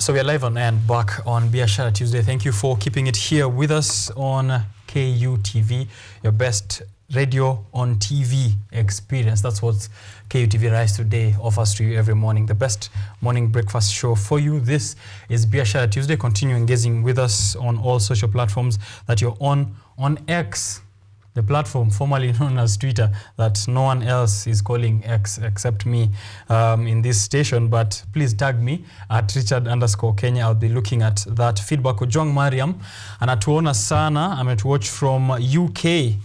So we are live on and back on Biashara Tuesday. Thank you for keeping it here with us on KUTV, your best radio on TV experience. That's what KUTV Rise Today offers to you every morning. The best morning breakfast show for you. This is Biashara Tuesday. Continue engaging with us on all social platforms that you're on X, the platform formerly known as Twitter, that no one else is calling X except me in this station. But please tag me at Richard_Kenya. I'll be looking at that feedback. Ojwang Mariam anatuona sana, ametuwatch from UK,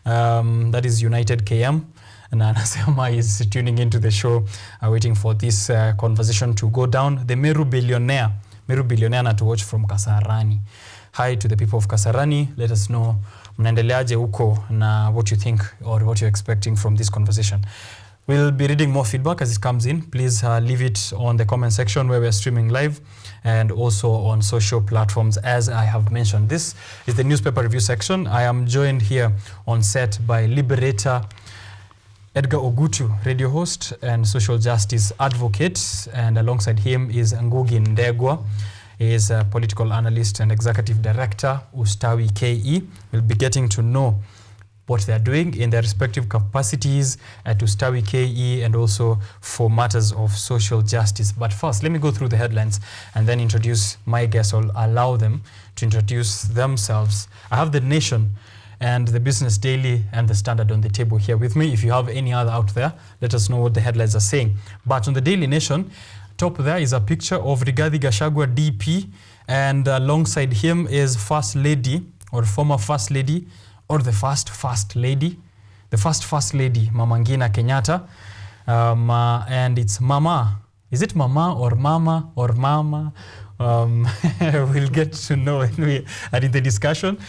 that is United KM. Na anasema is tuning into the show, waiting for this conversation to go down. The Meru billionaire anatuwatch from Kasarani. Hi to the people of Kasarani. Let us know mnaendeleaje huko na what you think or what you're expecting from this conversation. We'll be reading more feedback as it comes in. Please leave it on the comment section where we're streaming live, and also on social platforms. As I have mentioned, this is the newspaper review section. I am joined here on set by Liberator Edgar Ogutu, radio host and social justice advocate, and alongside him is Ngugi Ndegwa. He is a political analyst and executive director, Ustawi KE. We'll be getting to know what they are doing in their respective capacities at Ustawi KE and also for matters of social justice. But first, let me go through the headlines and then introduce my guests. I'll allow them to introduce themselves. I have The Nation and the Business Daily and the Standard on the table here with me. If you have any other out there, let us know what the headlines are saying. But on the Daily Nation, top there is a picture of Rigathi Gachagua DP, and alongside him is First Lady or former First Lady or the First Lady, the First Lady, Mama Ngina Kenyatta, and it's Mama. Is it Mama or Mama or Mama? We'll get to know when we are in the discussion.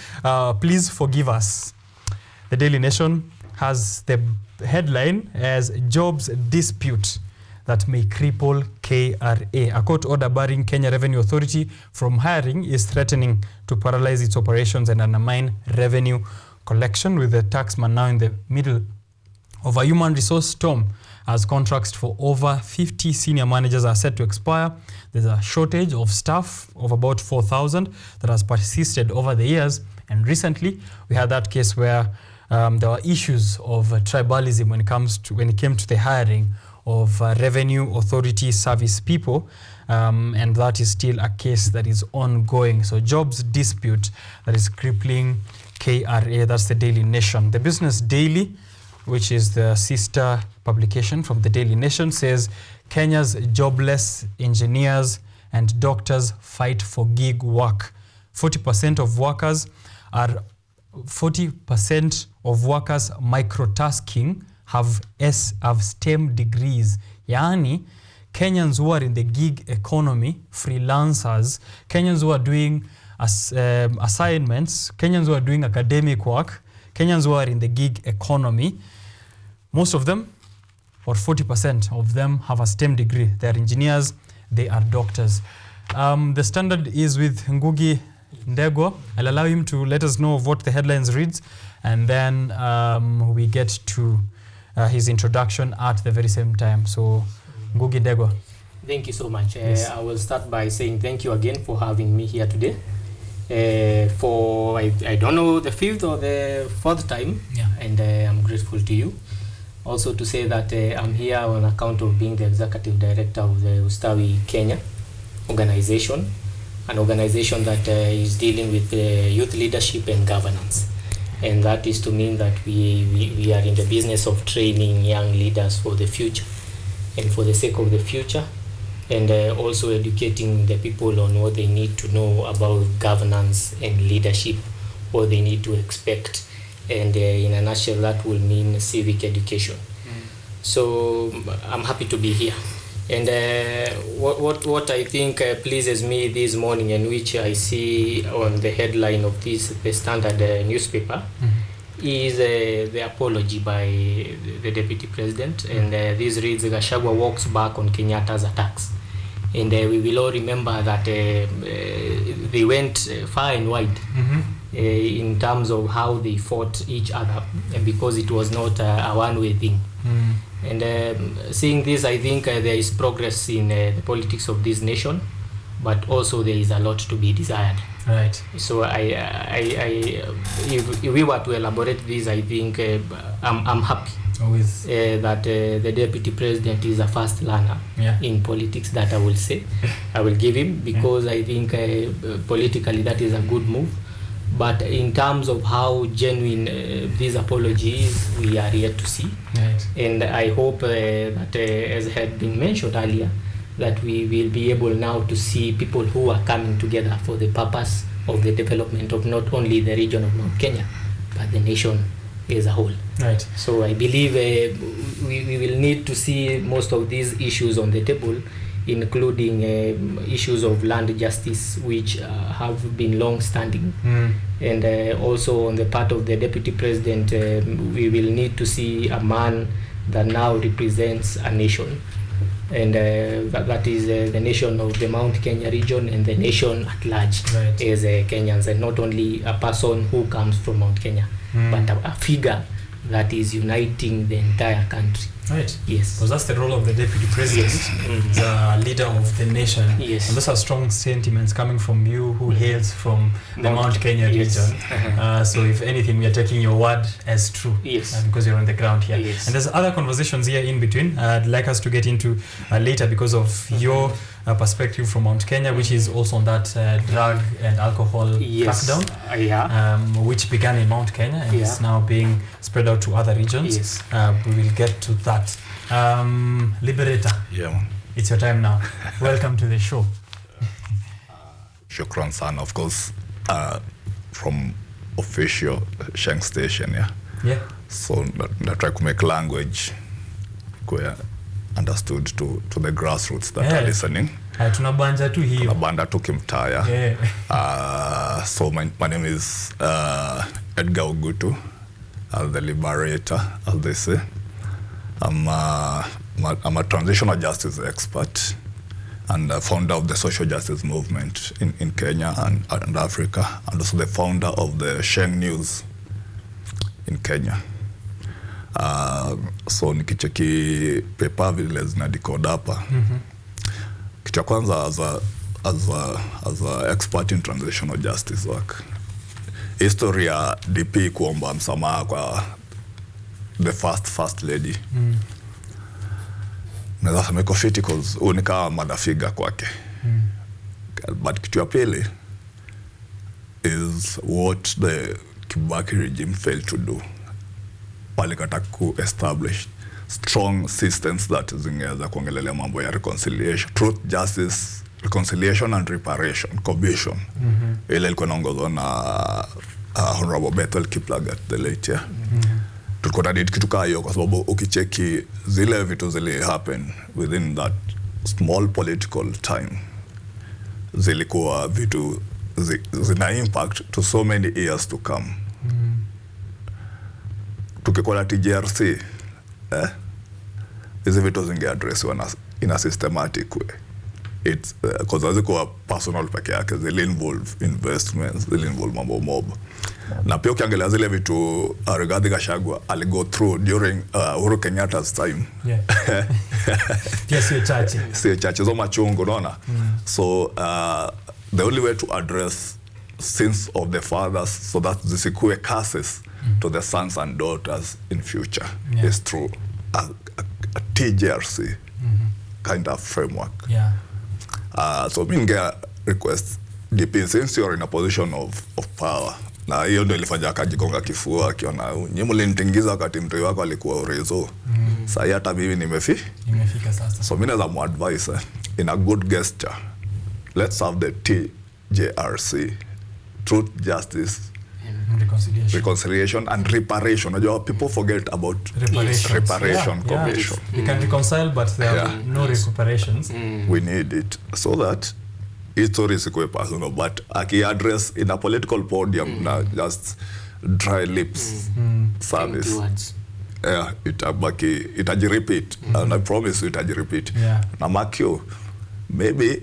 Please forgive us. The Daily Nation has the headline as Jobs Dispute that may cripple KRA. A court order barring Kenya Revenue Authority from hiring is threatening to paralyze its operations and undermine revenue collection, with the taxman now in the middle of a human resource storm as contracts for over 50 senior managers are set to expire. There's a shortage of staff of about 4,000 that has persisted over the years, and recently we had that case where there were issues of tribalism when it came to the hiring of Revenue Authority service people, and that is still a case that is ongoing. So jobs dispute that is crippling KRA. That's the Daily Nation. The Business Daily, which is the sister publication from the Daily Nation, says Kenya's jobless engineers and doctors fight for gig work. 40% of workers microtasking have STEM degrees. Yani, Kenyans who are in the gig economy, freelancers, Kenyans who are doing assignments, Kenyans who are doing academic work, Kenyans who are in the gig economy, most of them, or 40% of them, have a STEM degree. They are engineers, they are doctors. The Standard is with Ngugi Ndegwa. I'll allow him to let us know of what the headlines reads, and then we get to his introduction at the very same time. So, Ngugi Ndegwa. Thank you so much. Yes. I will start by saying thank you again for having me here today. For I don't know, the fifth or the fourth time, Yeah. and I'm grateful to you. Also to say that I'm here on account of being the executive director of the Ustawi Kenya organization, an organization that is dealing with youth leadership and governance. And that is to mean that we are in the business of training young leaders for the future and for the sake of the future, and also educating the people on what they need to know about governance and leadership, what they need to expect. And in a nutshell, that will mean civic education. So I'm happy to be here. And what I think pleases me this morning, and which I see on the headline of the Standard newspaper, is the apology by the Deputy President. And this reads, Gachagua walks back on Kenyatta's attacks. And we will all remember that they went far and wide in terms of how they fought each other, because it was not a one-way thing. And seeing this, I think there is progress in the politics of this nation. but also there is a lot to be desired. Right. So if we were to elaborate this, I think I'm happy With that the deputy president is a fast learner in politics. That I will say, I will give him, because I think politically that is a good move. But in terms of how genuine this apology is, we are yet to see. Right. And I hope that, as had been mentioned earlier, that we will be able now to see people who are coming together for the purpose of the development of not only the region of Mount Kenya, but the nation as a whole. Right. So I believe we will need to see most of these issues on the table, including issues of land justice, which have been long-standing. And also on the part of the deputy president, we will need to see a man that now represents a nation. And that is the nation of the Mount Kenya region and the nation at large, right, as Kenyans, and not only a person who comes from Mount Kenya, but a figure that is uniting the entire country. Right. Yes. Because that's the role of the deputy president, yes, the leader of the nation. Yes. And those are strong sentiments coming from you, who hails from the Mount Kenya region. So if anything, we are taking your word as true. Yes. Because you're on the ground here. Yes. And there's other conversations here in between I'd like us to get into later, because of your perspective from Mount Kenya, which is also on that drug and alcohol crackdown, which began in Mount Kenya and is now being spread out to other regions. Yes. We will get to that. Liberator, it's your time now. Welcome to the show. Shukran sana, of course, from official Sheng station, So I try to make language understood to the grassroots that are listening. Tunabanja tu hiyo. Tunabanda tu kimtaya. So my name is Edgar Ogutu, the Liberator, as they say. I'm a transitional justice expert and founder of the social justice movement in Kenya and Africa, and also the founder of the Sheng News in Kenya. So nikicheki paper vile zinadikoda hapa. Kitu ya kwanza as a expert in transitional justice work, history ya DP kuomba msamaha kwa the first lady. Naweza sema iko fiti cause unika mother figure kwake. But kitu ya pili is what the Kibaki regime failed to do. Walikata ku establish strong systems that zingeweza kuongelelea mambo ya reconciliation, truth, justice, reconciliation and reparation, commission. Ile ilikuwa inaongozwa na Honorable Bethel Kiplagat the late. Tulikuwa na kitu kama hiyo, kwa sababu ukicheki zile vitu zile happen within that small political time, zilikuwa vitu zina impact to so many years to come. Tukikuwa na TJRC, hizi vitu zingeaddressiwa in a systematic way. It's because hazikuwa personal peke yake, zili involve investments, zili involve mambo mob. Na pia ukiangalia zile vitu Rigathi Gachagua aligo through during Uhuru Kenyatta's time. Pia sio chache. Sio chache, zo machungu, unaona? So the only way to address sins of the fathers so that zisikue curses to the sons and daughters in future is through a TJRC kind of framework. So we get request DP, since you're in a position of power. Na hiyo ndio ilifanya akajigonga kifua akiona nyinyi mlinitingiza wakati mtu wako alikuwa urezo. Sasa hata mimi nimefika sasa. So mimi naweza muadvise in a good gesture, let's have the TJRC, truth, justice, reconciliation and reparation. People forget about reparation commission. You can reconcile, but there are no reparations. We need it so that history is quite personal, but aki address in a political podium, just dry lips service. Itaji repeat, and I promise you itaji repeat. Na makio, maybe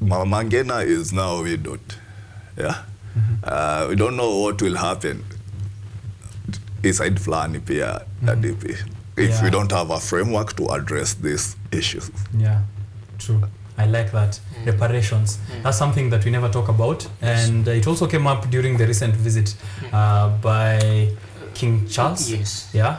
Mama Ngina is now widowed. We don't know what will happen inside Flani pia DP if we don't have a framework to address these issues. True. I like that. Reparations. That's something that we never talk about. And it also came up during the recent visit by King Charles. Yes. Yeah.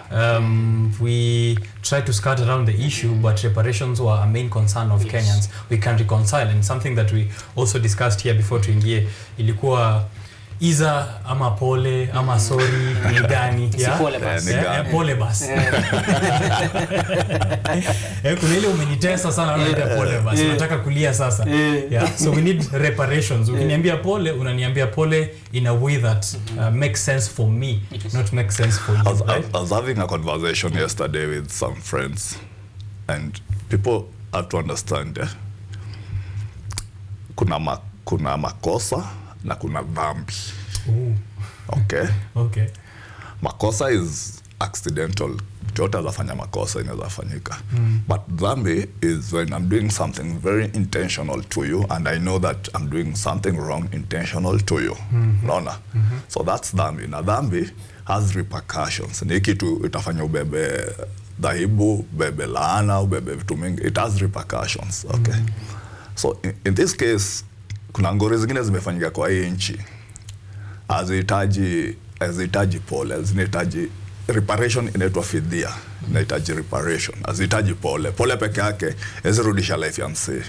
We tried to skirt around the issue, but reparations were a main concern of Kenyans. We can reconcile, and something that we also discussed here before tuingie ilikuwa iza ama pole ama sorry ni gani Si pole basi. Pole basi. Kuna ile umenitesa sana unaita pole basi. Nataka kulia sasa. Yeah. So we need reparations. Ukiniambia pole, unaniambia pole in a way that makes sense for me, not make sense for you. I was having a conversation yesterday with some friends, and people have to understand kuna makosa na kuna dhambi. Okay. Okay. Makosa is accidental. Chote azafanya makosa inaweza fanyika. But dhambi is when I'm doing something very intentional to you, and I know that I'm doing something wrong intentional to you. Unaona? So that's dhambi. Na dhambi has repercussions. Ni kitu itafanya ubebe dhahibu, bebe laana, ubebe vitu mingi. It has repercussions. Okay. So in this case, kuna ngori zingine zimefanyika kwa hii nchi. Azihitaji pole, zinahitaji reparation, inaitwa fidia. Inahitaji reparation, azihitaji pole. Pole peke yake ezirudisha life ya msee.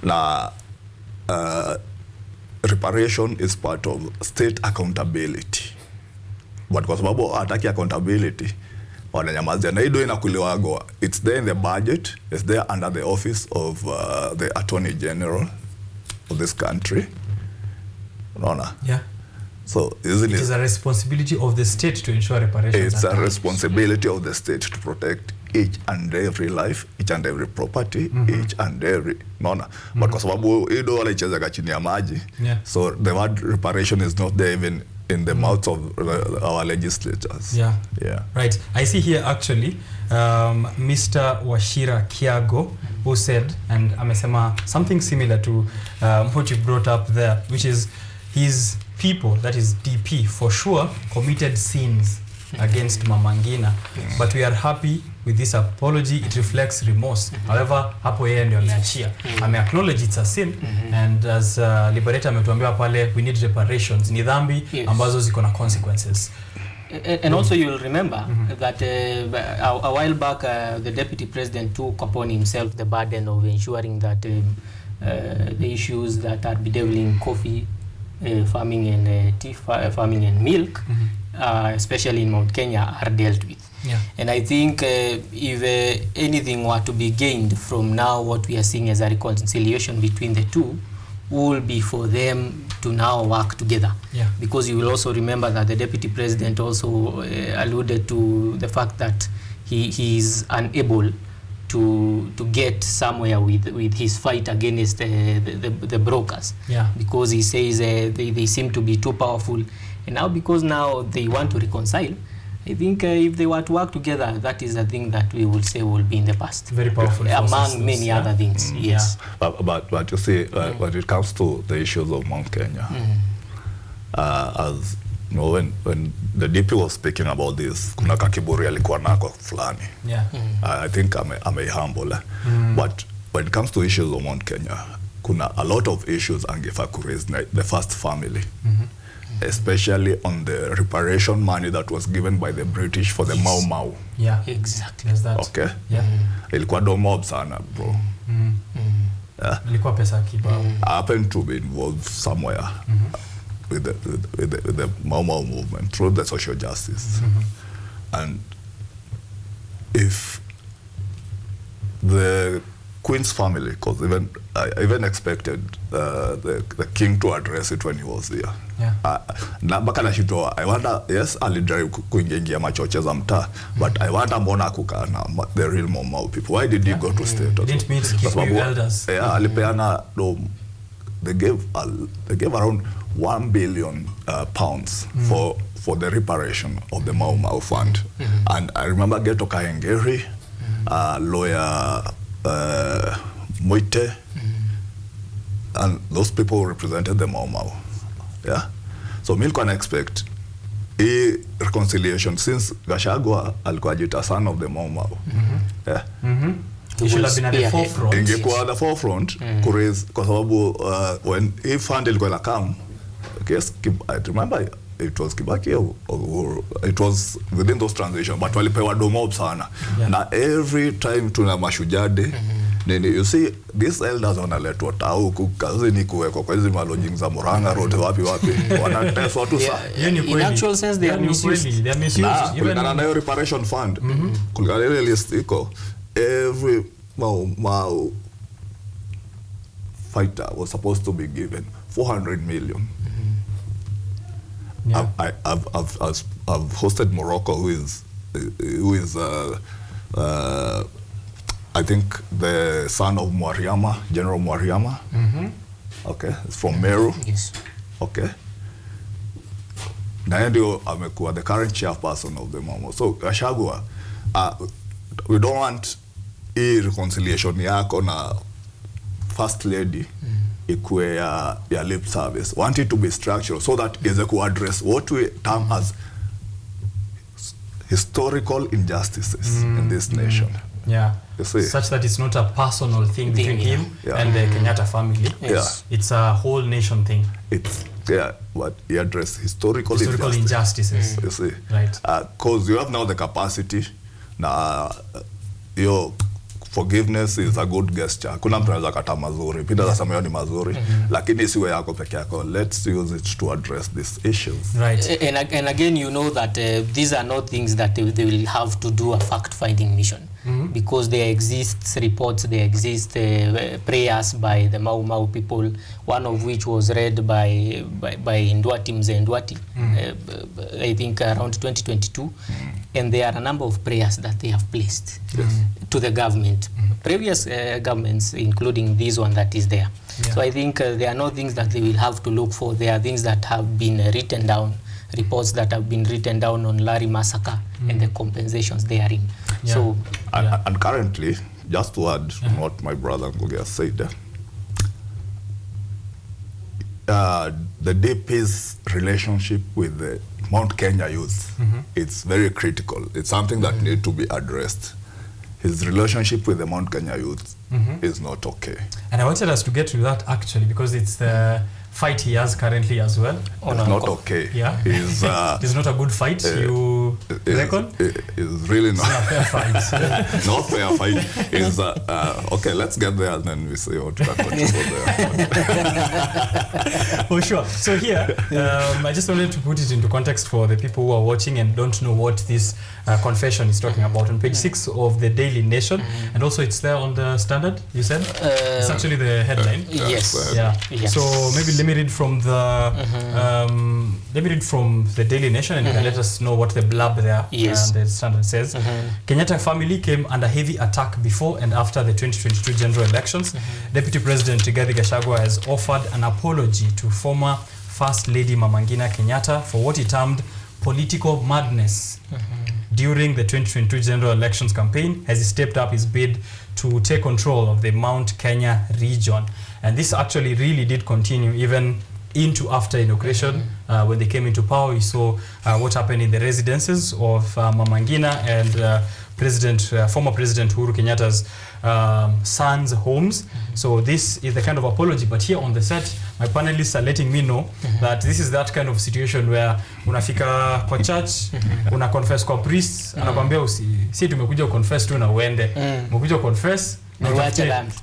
Na reparation is part of state accountability. But kwa sababu hataki accountability, wananyamazia. Na hiyo inakuliwagwa. It's there in the budget, it's there under the office of the Attorney General of this country. Unaona? Yeah. So it is a responsibility of the state to ensure reparations. It's a responsibility of the state to protect each and every life, each and every property, each and every but kwa sababu hiyo wala icheza chini ya maji. So the word reparation is not there even in the mouth of our legislators. Yeah. Yeah. Right. I see here actually Mr. Washira Kiago, who said, and amesema something similar to what you brought up there, which is his people, that is DP, for sure committed sins against Mama Ngina, but we are happy with this apology. It reflects remorse. However, hapo yeye ndio ameachia. Acknowledge it's a sin, and as Liberator ametuambia pale, we need reparations. Ni dhambi ambazo ziko na consequences. And also you'll remember that a while back the deputy president took upon himself the burden of ensuring that the issues that are bedeviling coffee farming and tea farming and milk, especially in Mount Kenya, are dealt with. Yeah. And I think if anything were to be gained from now, what we are seeing as a reconciliation between the two will be for them to now work together. Yeah. Because you will also remember that the deputy president also alluded to the fact that he is unable to get somewhere with his fight against the brokers. Yeah. Because he says they seem to be too powerful, and now because now they want to reconcile, I think if they were to work together, that is a thing that we will say will be in the past. Very powerful. Among many other things. Yes. But you see, when it comes to the issues of Mount Kenya, as you know, when the DP was speaking about this, kuna kakiburi alikuwa nako fulani. Yeah. I think I'm humble. But when it comes to issues of Mount Kenya, kuna a lot of issues angefaa kuraise the first family. Especially on the reparation money that was given by the British for the Mau Mau. Yeah, exactly. There's that. Okay. Yeah. Ilikuwa do mob sana, bro. Yeah. Ilikuwa pesa kibao. I happened to be involved somewhere with the Mau Mau movement through the social justice. And if the Queen's family, because I even expected the king to address it when he was there. Yeah. Na baka na shito, I wonder, yes, alidrive kuingia machoche za mtaa, but I wonder mbona kuka na the real Mau Mau people. Why did he go to state? He didn't meet Kikuyu elders. Yeah, alipeana, they gave around 1 billion pounds for the reparation of the Mau Mau fund. And I remember Geto Kahengeri, lawyer Muite, and those people represented the Mau Mau. Yeah. So milk can expect a reconciliation since Gachagua alikuwa jita son of the Mau Mau. Yeah. You should have been at the forefront. Ingekuwa at the forefront kuraise, kwa sababu when he fund ilikuwa na come, yes, I remember it was Kibaki or it was within those transition, but walipewa domob sana. Na every time tuna mashujade nini, you see these elders wanaletwa tau kukazi ni kuwekwa kwa hizi malojing za Murang'a road wapi wanateswa tu sana. In actual sense they are misused. They are misused. Kulingana na hiyo reparation fund, kulingana ile list iko, every Mau fighter was supposed to be given 400 million. Yeah. I've hosted Morocco, who is I think the son of Mwariama, General Mwariama. Okay, it's from Meru. Yes. Okay. Na ndio amekuwa the current chairperson of the Momo. So Gachagua, we don't want reconciliation yako na first lady ikue ya lip service. Want it to be structural so that iweze ku address what we term as historical injustices in this nation. Yeah. You see? Such that it's not a personal thing between him and the Kenyatta family. Yes. It's a whole nation thing. It's but he address historical injustices. You see? Right. Because you have now the capacity na your forgiveness is a good gesture. Kuna mtu anaweza kata mazuri, Peter anasema ni mazuri, lakini siwe yako peke yako. Let's use it to address these issues. Right. And again, you know that these are not things that they will have to do a fact-finding mission. Because there exists reports, there exist prayers by the Mau Mau people, one of which was read by Ndwati Mzee Ndwati, I think around 2022. And there are a number of prayers that they have placed to the government, previous governments, including this one that is there. So I think there are no things that they will have to look for. There are things that have been written down, reports that have been written down on Larry massacre and the compensations therein. So and currently, just to add what my brother Ngugi said, the DP's relationship with the Mount Kenya youth, it's very critical. It's something that needs to be addressed. His relationship with the Mount Kenya youth is not okay. And I wanted us to get to that actually, because it's the fight he has currently as well. It's not okay. Yeah. It's not a good fight, you reckon? It's really not. It's not a fair fight. Not fair fight. Is okay, let's get there and then we see what we can go there. For sure. So here, I just wanted to put it into context for the people who are watching and don't know what this confession is talking about. On page 6 of the Daily Nation, and also it's there on the Standard, you said? It's actually the headline. Yes. Yeah. Yes. So maybe let me read from the Daily Nation, and you can let us know what the blurb there and the Standard says. Kenyatta family came under heavy attack before and after the 2022 general elections. Deputy President Rigathi Gachagua has offered an apology to former First Lady Mama Ngina Kenyatta for what he termed political madness during the 2022 general elections campaign, as he stepped up his bid to take control of the Mount Kenya region. And this actually really did continue even into after inauguration. When they came into power, we saw what happened in the residences of Mama Ngina and former President Uhuru Kenyatta's sons' homes. So this is the kind of apology. But here on the set, my panelists are letting me know that this is that kind of situation where unafika kwa church, una confess kwa priest, anakuambia si tumekuja confess tu na uende. Umekuja confess na uache dhambi.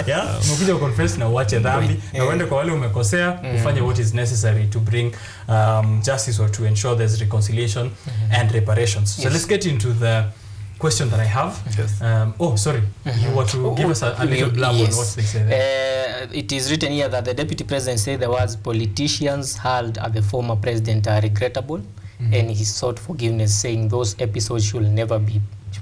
Yeah, umekuja confess na uache dhambi na uende kwa wale umekosea, ufanye what is necessary to bring justice or to ensure there's reconciliation and reparations. So let's get into the question that I have. Sorry. You want to give us a little blurb on what they say there? It is written here that the Deputy President said the words politicians hurled at the former president are regrettable, and he sought forgiveness, saying those episodes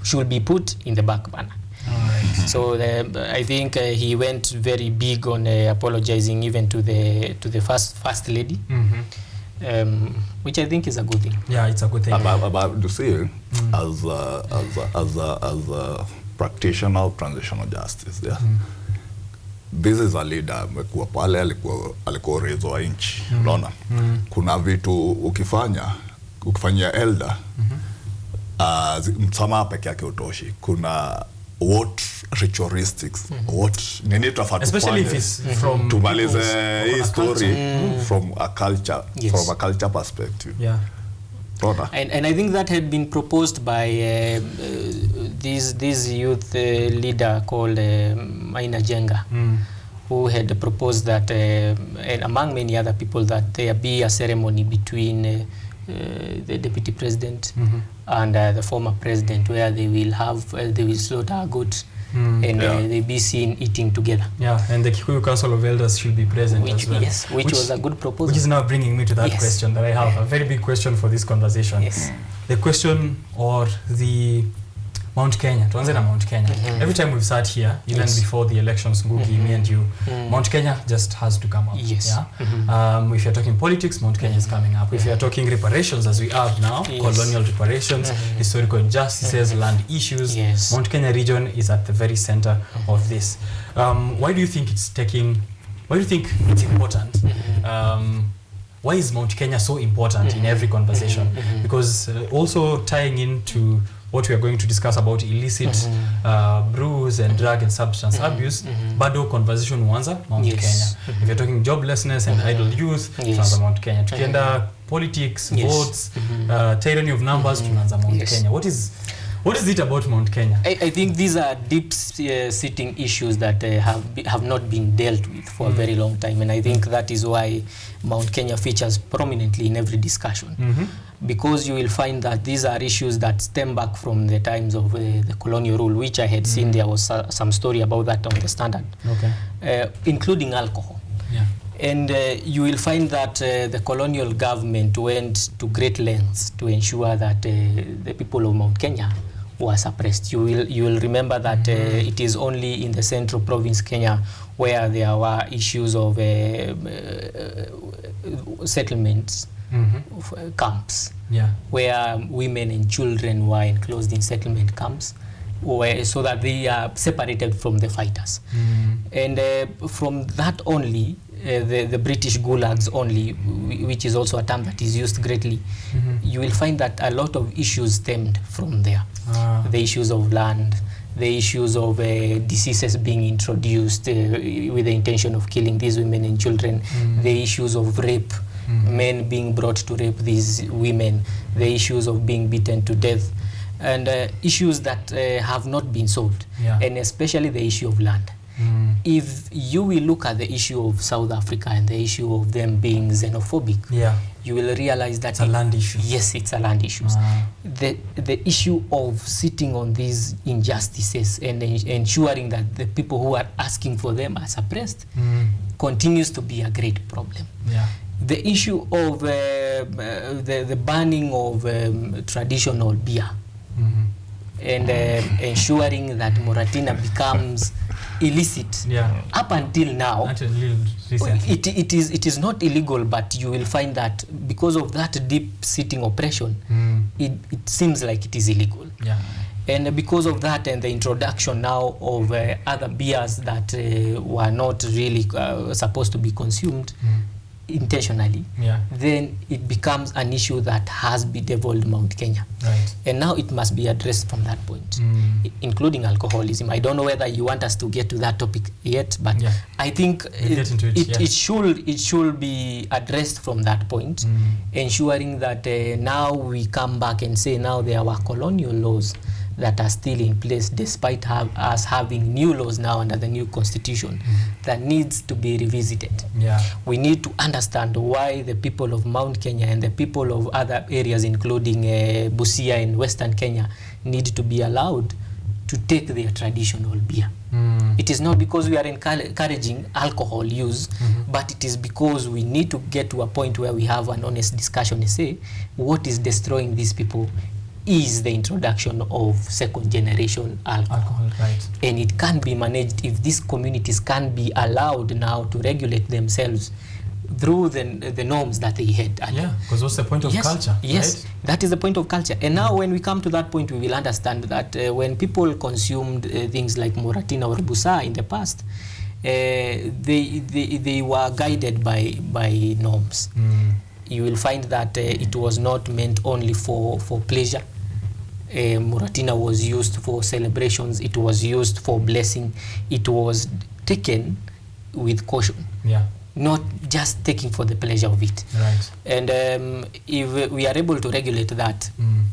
should be put in the back burner. Right. So I think he went very big on apologizing even to the first lady. Which I think is a good thing. Yeah, it's a good thing. About to see, as a practitioner of transitional justice, this is a leader amekuwa pale, alikuwa rezo wa nchi. Unaona? Kuna vitu ukifanyia elder, msamaha peke yake utoshi. Kuna what ritualistics, what nini tafatu, especially if it's from tumalize hii story from a culture, from a culture perspective. Yeah. And I think that had been proposed by this youth leader called Maina Jenga, who had proposed that, and among many other people, that there be a ceremony between the deputy president and the former president, where they will have they will slaughter a goat and they be seen eating together. Yeah, and the Kikuyu Council of Elders should be present as well. Yes, which was a good proposal. Which is now bringing me to that question that I have, a very big question for this conversation. Yes. The question, or the Mount Kenya, tuanze na Mount Kenya. Every time we've sat here, even before the elections, Ngugi, me and you, Mount Kenya just has to come up. Yes. Yeah? If you're talking politics, Mount Kenya is coming up. If you're talking reparations, as we have now, colonial reparations, historical injustices, land issues, Mount Kenya region is at the very center of this. Why do you think it's important? Why is Mount Kenya so important in every conversation? Because also tying into what we are going to discuss about illicit brews and drug and substance abuse, bado conversation huanza Mount Kenya. If you're talking joblessness and idle youth, tunaanza Mount Kenya. Tukienda politics, votes, tyranny of numbers, tunaanza Mount Kenya. What is it about Mount Kenya? I think these are deep sitting issues that have not been dealt with for a very long time, and I think that is why Mount Kenya features prominently in every discussion. Because you will find that these are issues that stem back from the times of the colonial rule, which I had seen there was some story about that on the Standard, including alcohol. Yeah. And you will find that the colonial government went to great lengths to ensure that the people of Mount Kenya were suppressed. You will remember that it is only in the central province Kenya where there were issues of settlements, camps, where women and children were enclosed in settlement camps, so that they are separated from the fighters. And from that only, the British gulags only, which is also a term that is used greatly, you will find that a lot of issues stemmed from there. The issues of land, the issues of diseases being introduced with the intention of killing these women and children, the issues of rape, men being brought to rape these women, the issues of being beaten to death, and issues that have not been solved, and especially the issue of land. If you will look at the issue of South Africa and the issue of them being xenophobic, you will realize that it's a land issue. Yes, it's a land issue. The issue of sitting on these injustices and ensuring that the people who are asking for them are suppressed continues to be a great problem. The issue of the banning of traditional beer and ensuring that Moratina becomes illicit. Up until now, it is not illegal, but you will find that because of that deep-sitting oppression, it seems like it is illegal. And because of that and the introduction now of other beers that were not really supposed to be consumed intentionally, then it becomes an issue that has bedeviled Mount Kenya. And now it must be addressed from that point, including alcoholism. I don't know whether you want us to get to that topic yet, but I think it should be addressed from that point, ensuring that now we come back and say now there were colonial laws that are still in place despite us having new laws now under the new constitution that needs to be revisited. We need to understand why the people of Mount Kenya and the people of other areas including Busia in Western Kenya need to be allowed to take their traditional beer. It is not because we are encouraging alcohol use, but it is because we need to get to a point where we have an honest discussion and say what is destroying these people is the introduction of second generation alcohol. And it can be managed if these communities can be allowed now to regulate themselves through the norms that they had. Because what's the point of culture? Yes, that is the point of culture. And now when we come to that point, we will understand that when people consumed things like Moratina or Busa in the past, they were guided by norms. You will find that it was not meant only for pleasure. Muratina was used for celebrations, it was used for blessing, it was taken with caution. Yeah. Not just taking for the pleasure of it. Right. And if we are able to regulate that,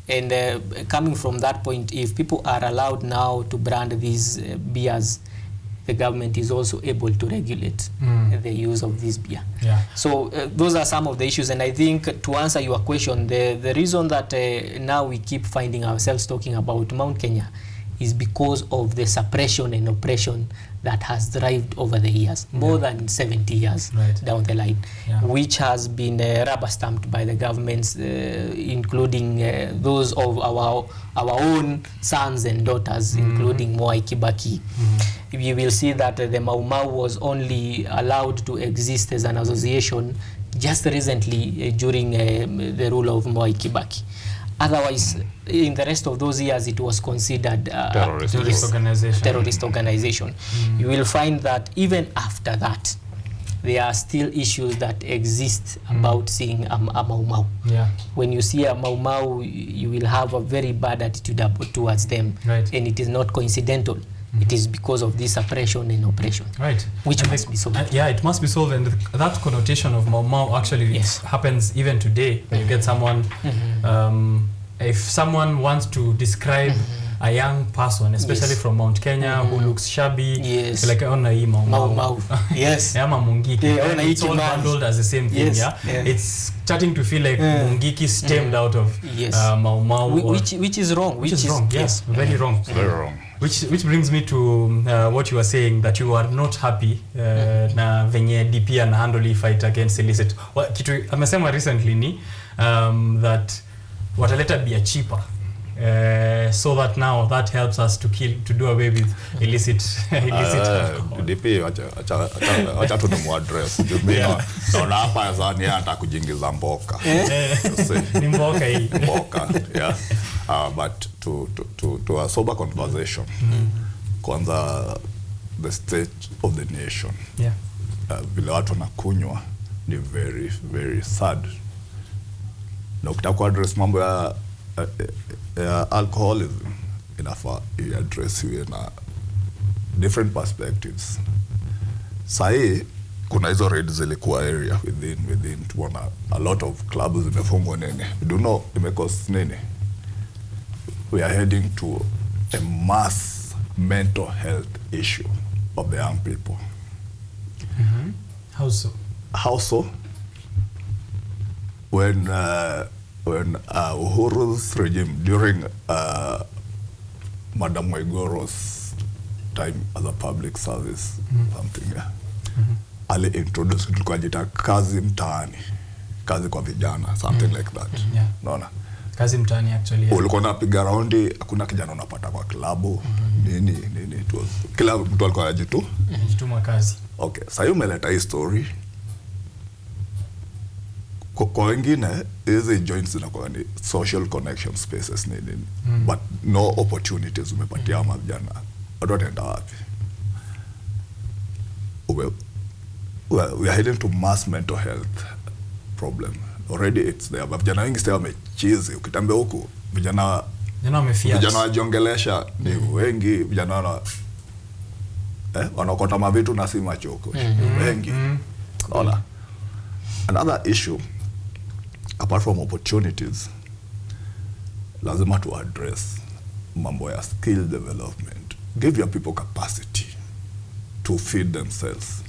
and coming from that point, if people are allowed now to brand these beers, the government is also able to regulate the use of this beer. Yeah. So those are some of the issues, and I think to answer your question, the reason that now we keep finding ourselves talking about Mount Kenya is because of the suppression and oppression that has thrived over the years, more than 70 years down the line, which has been rubber stamped by the governments, including those of our own sons and daughters, including Mwai Kibaki. You will see that the Mau Mau was only allowed to exist as an association just recently during the rule of Mwai Kibaki. Otherwise, in the rest of those years, it was considered terrorist organization. You will find that even after that, there are still issues that exist about seeing a Mau Mau. Yeah. When you see a Mau Mau, you will have a very bad attitude towards them, and it is not coincidental. It is because of this suppression and oppression, which must be solved. Yeah, it must be solved, and that connotation of Mau Mau actually happens even today. When you get someone, if someone wants to describe a young person, especially from Mount Kenya, who looks shabby, like ona hii Mau Mau. Yes. Ama Mungiki. It's all bundled as the same thing. It's starting to feel like Mungiki stemmed out of Mau Mau, which is wrong. Which is wrong. Yes, very wrong. Very wrong. Which brings me to what you were saying, that you are not happy na venye DP and handle fight against illicit. Kitu amesema recently ni that wataleta beer cheaper, so that now that helps us to do away with illicit alcohol. DP acha tu address. Naona hapa zani hata kujingiza mboka. Ni mboka hii. Mboka, yeah. But to a sober conversation, kwanza the state of the nation, vile watu wanakunywa ni very, very sad. Na ukitaka kuaddress mambo ya alcoholism, inafaa address iwe na different perspectives. Sahi kuna hizo raids zilikuwa area within tuona a lot of clubs zimefungwa nene. We do know imekos nene. We are heading to a mass mental health issue of the young people. How so? How so? When Uhuru's regime, during Madam Waigoro's time as a public service, something, ali introduce tulikuwa jita kazi mtaani, kazi kwa vijana, something like that. Naona? Kazi mtaani actually. Ulikuwa unapiga raundi, hakuna kijana unapata kwa klabu, nini it was. Kila mtu alikuwa anajituma kazi. Okay, sasa umeleta hii story. Kwa wengine hizi joints zinakuwa ni social connection spaces nini, but no opportunities umepatia vijana. Watu wataenda wapi? We are heading to mass mental health problem. Already it's there. Vijana wengi sasa wamechizi. Ukitembea huku vijana wajiongelesha ni wengi, vijana wanakota mavitu na si machoko. Wengi. Ona. Another issue, apart from opportunities, lazima to address mambo ya skill development. Give your people capacity to feed themselves.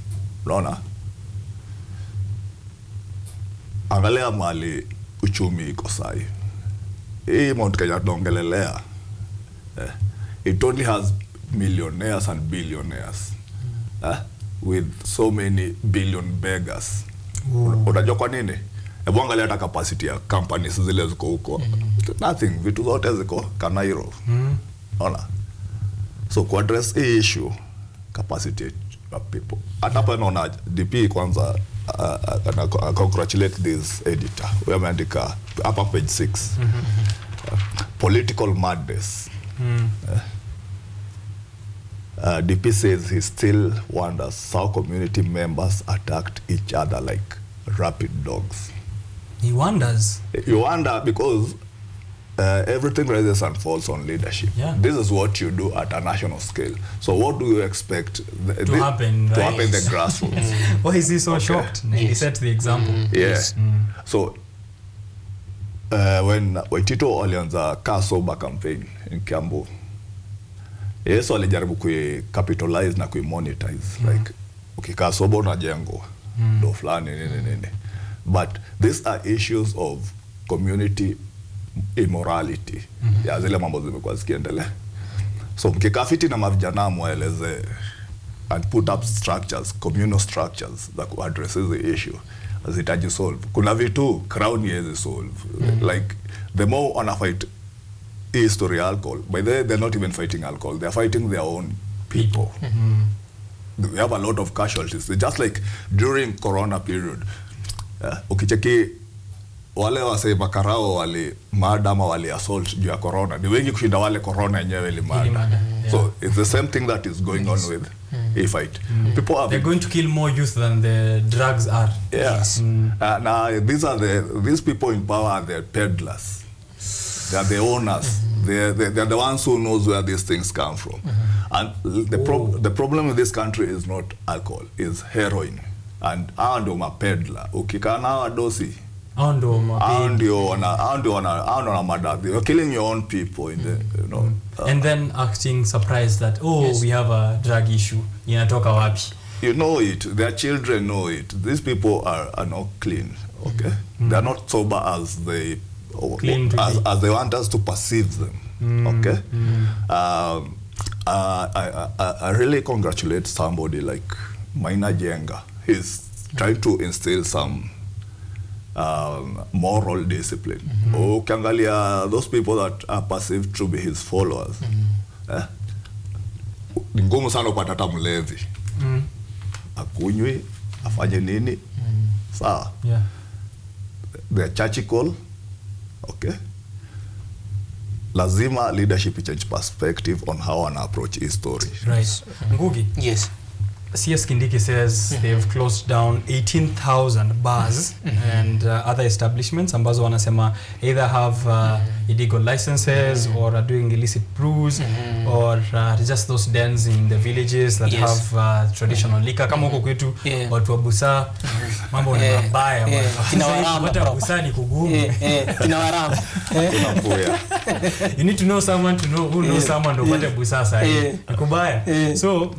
Unaona? Angalia mali uchumi iko sahi. Hii Mount Kenya tunaongelelea. It only has millionaires and billionaires. With so many billion beggars. Unajua kwa nini? Hebu angalia hata capacity ya companies zile ziko huko. Nothing, vitu zote ziko Kanairo. Unaona? So to address the issue, capacity of people. Hata hapa naona DP kwanza congratulate this editor. We ameandika hapa page 6. Political madness. DP says he still wonders how community members attacked each other like rabid dogs. He wonders? You wonder because everything rises and falls on leadership. Yeah. This is what you do at a national scale. So what do you expect to happen in the grassroots? Why is he so shocked? He set the example. So when Waitito alianza Kaa Sober campaign in Kiambu, Yesu alijaribu capitalize na monetize, like ukikaa sober unajengwa ndo fulani nini. But these are issues of community immorality. Ya zile mambo zimekuwa zikiendelea. So mkikaa fiti na mavijana mueleze and put up structures, communal structures that addresses the issue zitaji solve. Kuna vitu crown yezi solve. Like the more on a fight history alcohol, by the way, they're not even fighting alcohol, they're fighting their own people. We have a lot of casualties. Just like during corona period, ukicheki wale wase makarao wali madama wali assault juu ya corona ni wengi kushinda wale corona yenyewe ilimada. So it's the same thing that is going on with a fight. People are they're going to kill more youth than the drugs are. Now these people in power are the peddlers. They are the owners. They're the ones who knows where these things come from. And the problem in this country is not alcohol, is heroin. And ando ma peddler. Ukikana wa dosi. You're killing your own people in the, you know. And then acting surprised that we have a drug issue. Inatoka wapi? You know it. Their children know it. These people are not clean. Okay, they're not sober as they as they want us to perceive them. Okay, I really congratulate somebody like Maina Jenga. He's trying to instill some moral discipline. Ukiangalia those people that are perceived to be his followers, ni ngumu sana upata hata mlevi akunywi afanye nini. Sawa, they're churchical. Okay, lazima leadership change perspective on how an approach his story. Right. Ngugi. Yes. CS Kindiki says they've closed down 18,000 bars and other establishments ambazo wanasema either have illegal licenses or are doing illicit brews or just those dens in the villages that have traditional liquor. Kama huko kwetu watu wa Busa mambo ni mabaya. Watu wa Busa ni kugumu. Kinawarama. You need to know someone to know who knows someone to upate Busa sasa. Ni kubaya. So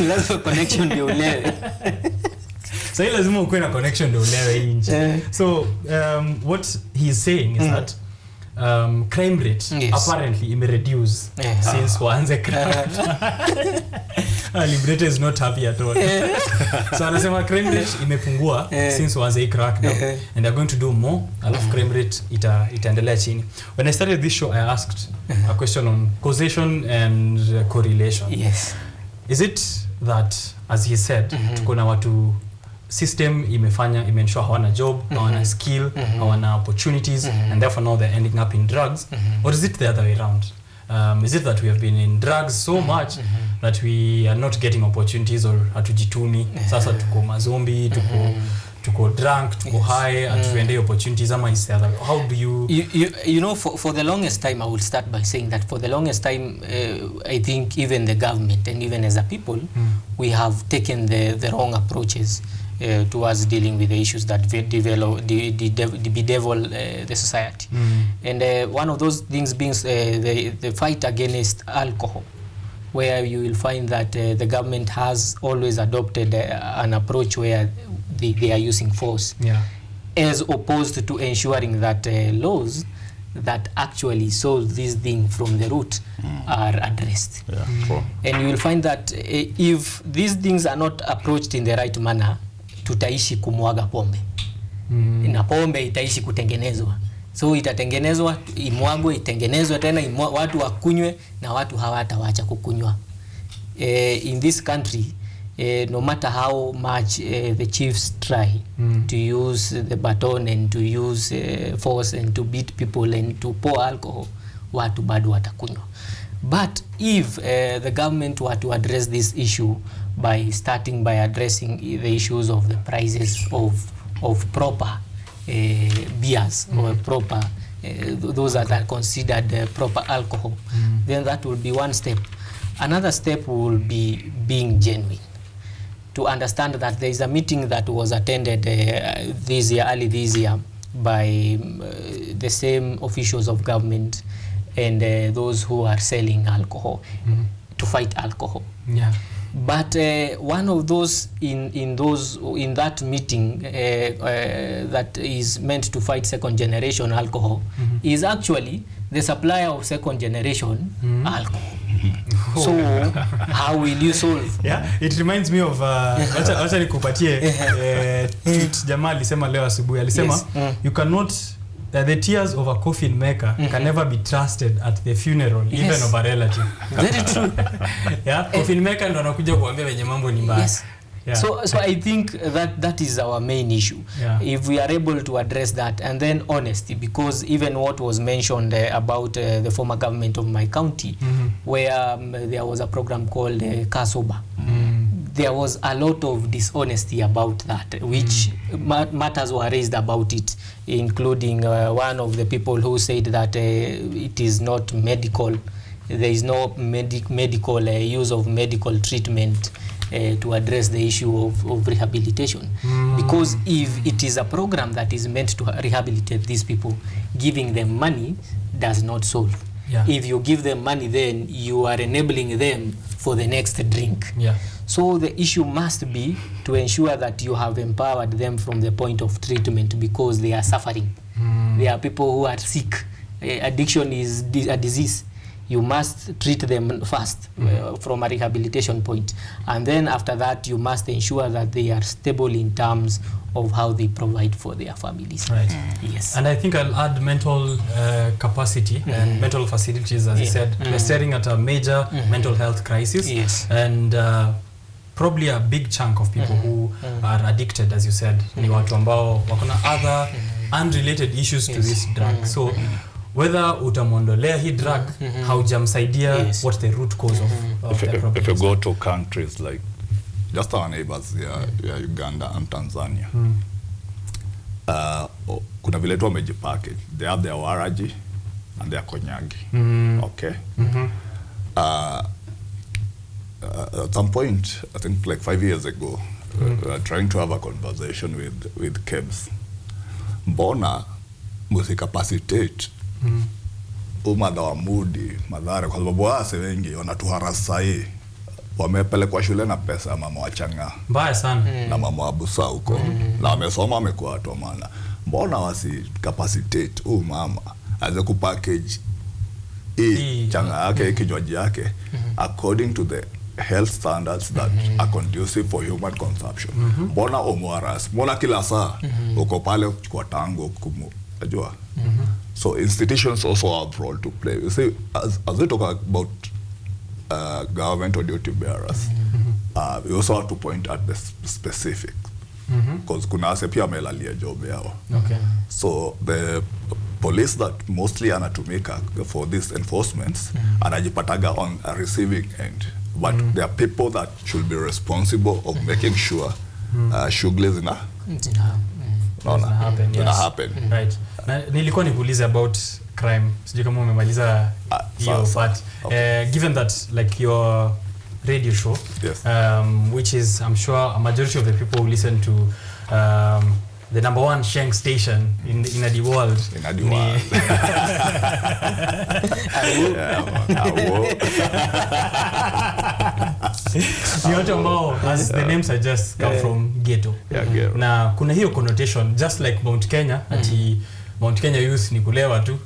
lazima connection ndio ulewe. So hii lazima ukuwe na connection ndio ulewe hii nchi. So what he is saying is that crime rate apparently imereduce since waanze crack. Liberator is not happy at all. So anasema crime rate imepungua since waanze crack now and they're going to do more. Alafu crime rate itaendelea chini. When I started this show I asked a question on causation and correlation. Yes. Is it that, as he said, tuko na watu system imensure hawana job, hawana skill, hawana opportunities, and therefore now they're ending up in drugs? Or is it the other way around? Is it that we have been in drugs so much that we are not getting opportunities or hatujitumi? Sasa tuko mazombi, tuko drunk, tuko high, and tuende opportunities. Ama is the other? How do you know, for the longest time, I will start by saying that for the longest time, I think even the government and even as a people, we have taken the wrong approaches towards dealing with the issues that bedevil the society. And one of those things being the fight against alcohol, where you will find that the government has always adopted an approach where they are using force, as opposed to ensuring that laws that actually solve this thing from the root are addressed. And you will find that if these things are not approached in the right manner, tutaishi kumwaga pombe. Na pombe itaishi kutengenezwa. So itatengenezwa, imwagwe, itengenezwe tena, watu wakunywe na watu hawatawacha kukunywa. In this country, no matter how much the chiefs try to use the baton and to use force and to beat people and to pour alcohol, watu bado watakunywa. But if the government were to address this issue by starting by addressing the issues of the prices of proper beers or proper those that are considered proper alcohol, then that will be one step. Another step will be being genuine, to understand that there is a meeting that was attended early this year by the same officials of government and those who are selling alcohol to fight alcohol. Yeah. But one of those in that meeting that is meant to fight second generation alcohol is actually the supplier of second generation alcohol. So how will you solve? Yeah, it reminds me of acha nikupatie tweet jamaa alisema leo asubuhi, alisema you cannot the tears of a coffin maker can never be trusted at the funeral, even of a relative. Very true. Yeah, coffin maker ndo anakuja kuambia wenye mambo ni mbaya. Yes. Yeah. So I think that is our main issue. Yeah. If we are able to address that, and then honesty, because even what was mentioned about the former government of my county, where there was a program called Kasoba. There was a lot of dishonesty about that, which matters were raised about it, including one of the people who said that it is not medical, there is no medical use of medical treatment to address the issue of rehabilitation. Because if it is a program that is meant to rehabilitate these people, giving them money does not solve. Yeah. If you give them money, then you are enabling them for the next drink. Yeah. So the issue must be to ensure that you have empowered them from the point of treatment, because they are suffering. There are people who are sick. Addiction is a disease. You must treat them first from a rehabilitation point. And then after that, you must ensure that they are stable in terms of how they provide for their families. Right. Yes. And I think I'll add mental capacity and mental facilities, as you said. We're staring at a major mental health crisis. Yes. And probably a big chunk of people who are addicted, as you said, ni watu ambao wakona other unrelated issues to this drug. So whether utamondolea hii drug, haujamsaidia, what's the root cause of the problem? If you go to countries like just our neighbors, Uganda and Tanzania, kuna vile tu wamejipackage. They have their waraji and their konyagi. Okay. At some point, I think like 5 years ago, we were trying to have a conversation with KEBS. Mbona musikapacitate umadha wa mudi madhara, kwa sababu wase wengi wanatuharasa hii, wamepelekwa shule na pesa mama wachanga mbaya sana na mama wabusa huko na wamesoma, wamekuwa watu wa maana. Mbona wasi capacitate mama aze kupackage hii changa yake, kinywaji yake according to the health standards that are conducive for human consumption. Mbona omwaras, mbona kila saa uko pale kwa tango kumujua. So institutions also have a role to play. You see, as we talk about government or duty bearers, we also have to point at the specific, because kuna ase pia melalia job yao. Okay. So the police that mostly anatumika for these enforcements anajipataga on a receiving end, but there are people that should be responsible of making sure shughuli zina happen. Right. Na nilikuwa nikuuliza about crime. Sijui kama umemaliza hiyo part. Given that like your radio show, which is I'm sure a majority of the people who listen to the number one Sheng station in the world. In the world. Ni watu ambao, as the names suggest, come from ghetto. Ghetto. Na kuna hiyo connotation, just like Mount Kenya, ati Mount Kenya youth ni kulewa tu,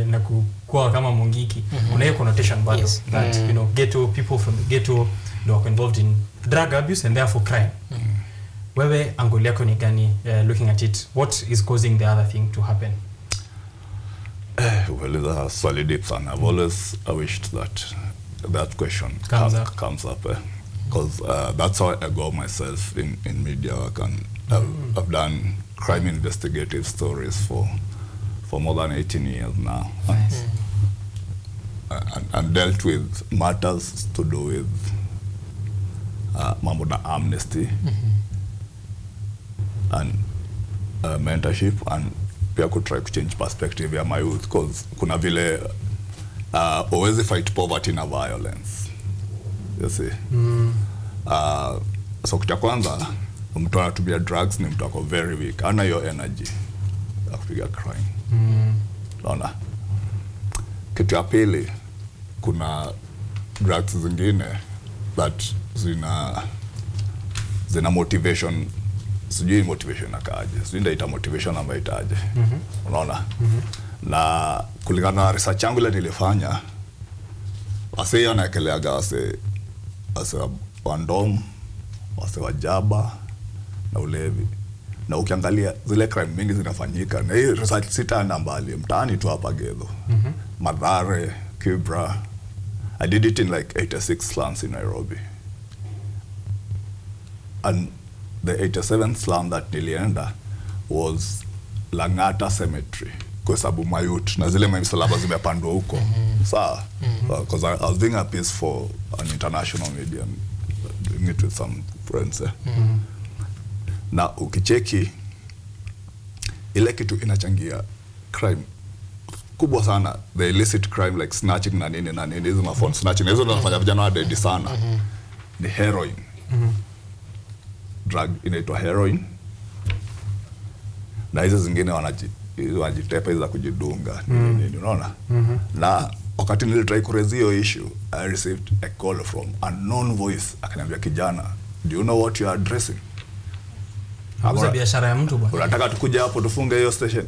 na kukua kama Mungiki. Kuna hiyo connotation bado, that you know, ghetto people from the ghetto are involved in drug abuse and therefore crime. Wewe angle yako ni gani, looking at it? What is causing the other thing to happen? Well, it's a solid deep son. I've always wished that question comes up, because that's how I go myself in media work, and I've done crime investigative stories for more than 18 years now. Nice. And dealt with matters to do with mambo na amnesty and mentorship and pia kutry kuchange perspective ya my youth, cause kuna vile always fight poverty na violence, you see. So kitu kwanza, mtu anatumia drugs ni mtu ako very weak, ana hiyo energy ya kupiga crime. Unaona? Kitu ya pili, kuna drugs zingine that zina motivation, sijui motivation nakaje, sijui ndaita motivation ambayo itaje. Unaona? Na kulingana na research yangu ile nilifanya, wase anaekeleaga wase wandom, wase wajaba na ulevi. Na ukiangalia zile crime mingi zinafanyika, na hii research sitaenda mbali, mtaani tu hapa Gedho. Mathare, Kibra. I did it in like 86 slums in Nairobi. And the 87th slum that nilienda was Langata Cemetery, kwa sababu mayut na zile msalaba zimepandwa huko. Sawa? Because I was doing a piece for an international media, doing it with some friends. Na ukicheki ile kitu inachangia crime kubwa sana, the illicit crime like snatching na nini hizo phone snatching, hizo ndio nafanya vijana wa dead sana. Ni heroin. Drug inaitwa heroin. Na hizo zingine wanajitepa za kujidunga nini, unaona? Na wakati nilitry kurezi hiyo issue, I received a call from a unknown voice, akaniambia, kijana, do you know what you are addressing? Hapo biashara ya mtu bwana. Unataka tukuja hapo tufunge hiyo station?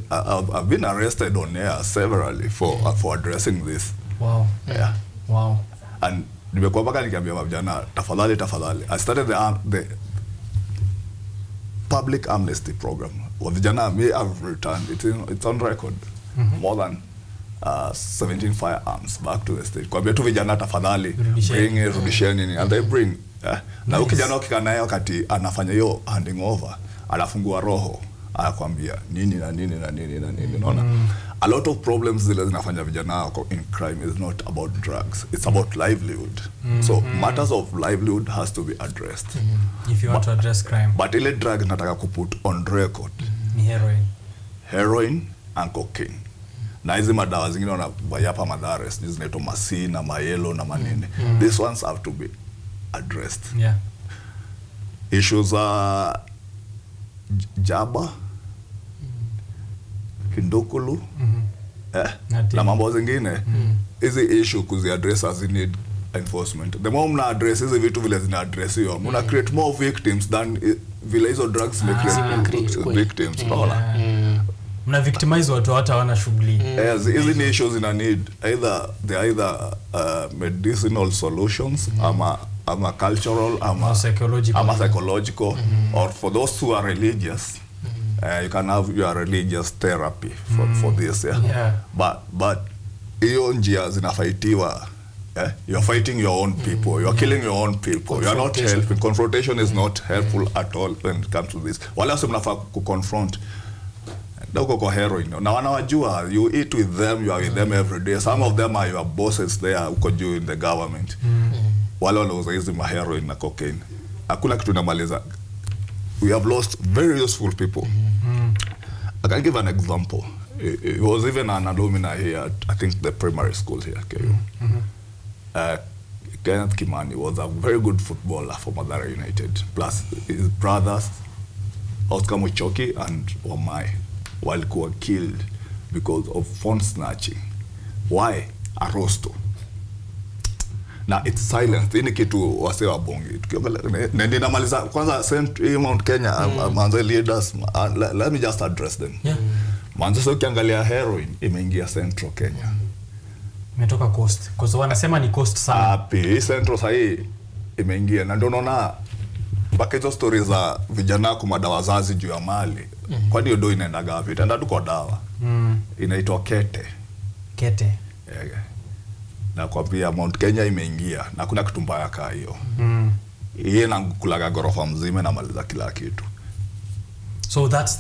I've been arrested on air severally for addressing this. Wow. Yeah. Wow. And nimekuwa mpaka nikiambia vijana, tafadhali. I started the public amnesty program. Vijana, me have returned, it's on record, more than 17 firearms back to the state. Kwa tu vijana, tafadhali rudisheni, and they bring. Na ukijana ukikana naye wakati anafanya hiyo handing over, anafungua roho, anakuambia nini, unaona? A lot of problems zile zinafanya vijana wako in crime is not about drugs, it's about livelihood. So matters of livelihood has to be addressed. If you want to address crime. But ile drug nataka kuput on record ni heroin and cocaine. Na hizi madawa zingine wanayapa Mathare, zinaitwa Masi na Mayelo na manini. These ones have to be addressed. Yeah. Issues are jaba, Kindukulu, na mambo zingine. Hizi issue kuzi address as in need enforcement. The more mna address hizi vitu vile zina address hiyo, mna create more victims than vile hizo drugs create victims. Mna victimize watu hata wana shughuli. Yes, hizi ni issues ina need either medicinal solutions ama cultural ama psychological or for those who are religious, you can have your religious therapy for this. Yeah. But hiyo njia zinafightiwa. You're fighting your own people, you're killing your own people, you're not helping. Confrontation is not helpful at all when it comes to this. Wale wase mnafaa kuconfront uko kwa heroin na wanawajua, you eat with them, you are with them every day. Some of them are your bosses there uko juu in the government. Wale wanauza hizi heroin na cocaine, hakuna kitu inamaliza. We have lost very useful people. I can give an example. It was even an alumni here at, I think, the primary school here, KU. Kenneth Kimani was a very good footballer for Mathare United. Plus his brothers, Oscar Muchoki and Omai, walikuwa killed because of phone snatching. Why? Arosto. Na it's silent. Hii ni kitu wase wa bongi. Na ninamaliza kwanza Mount Kenya, manze leaders, let me just address them. Yeah. Manze sio ukiangalia heroin imeingia Central Kenya. Imetoka coast. Kwa sababu wanasema ni coast sana. Hapi, Central sahi imeingia. Na ndio unaona mpaka hizo stories za vijana kwa madawa zazi juu ya mali. Kwani hiyo do inaenda gapi? Itaenda tu kwa dawa. Inaitwa kete. Yeah. Na kwa pia Mount Kenya imeingia na kuna kitu mbaya kaa hiyo. Yeye na kulaga gorofa mzima na maliza kila kitu. So that's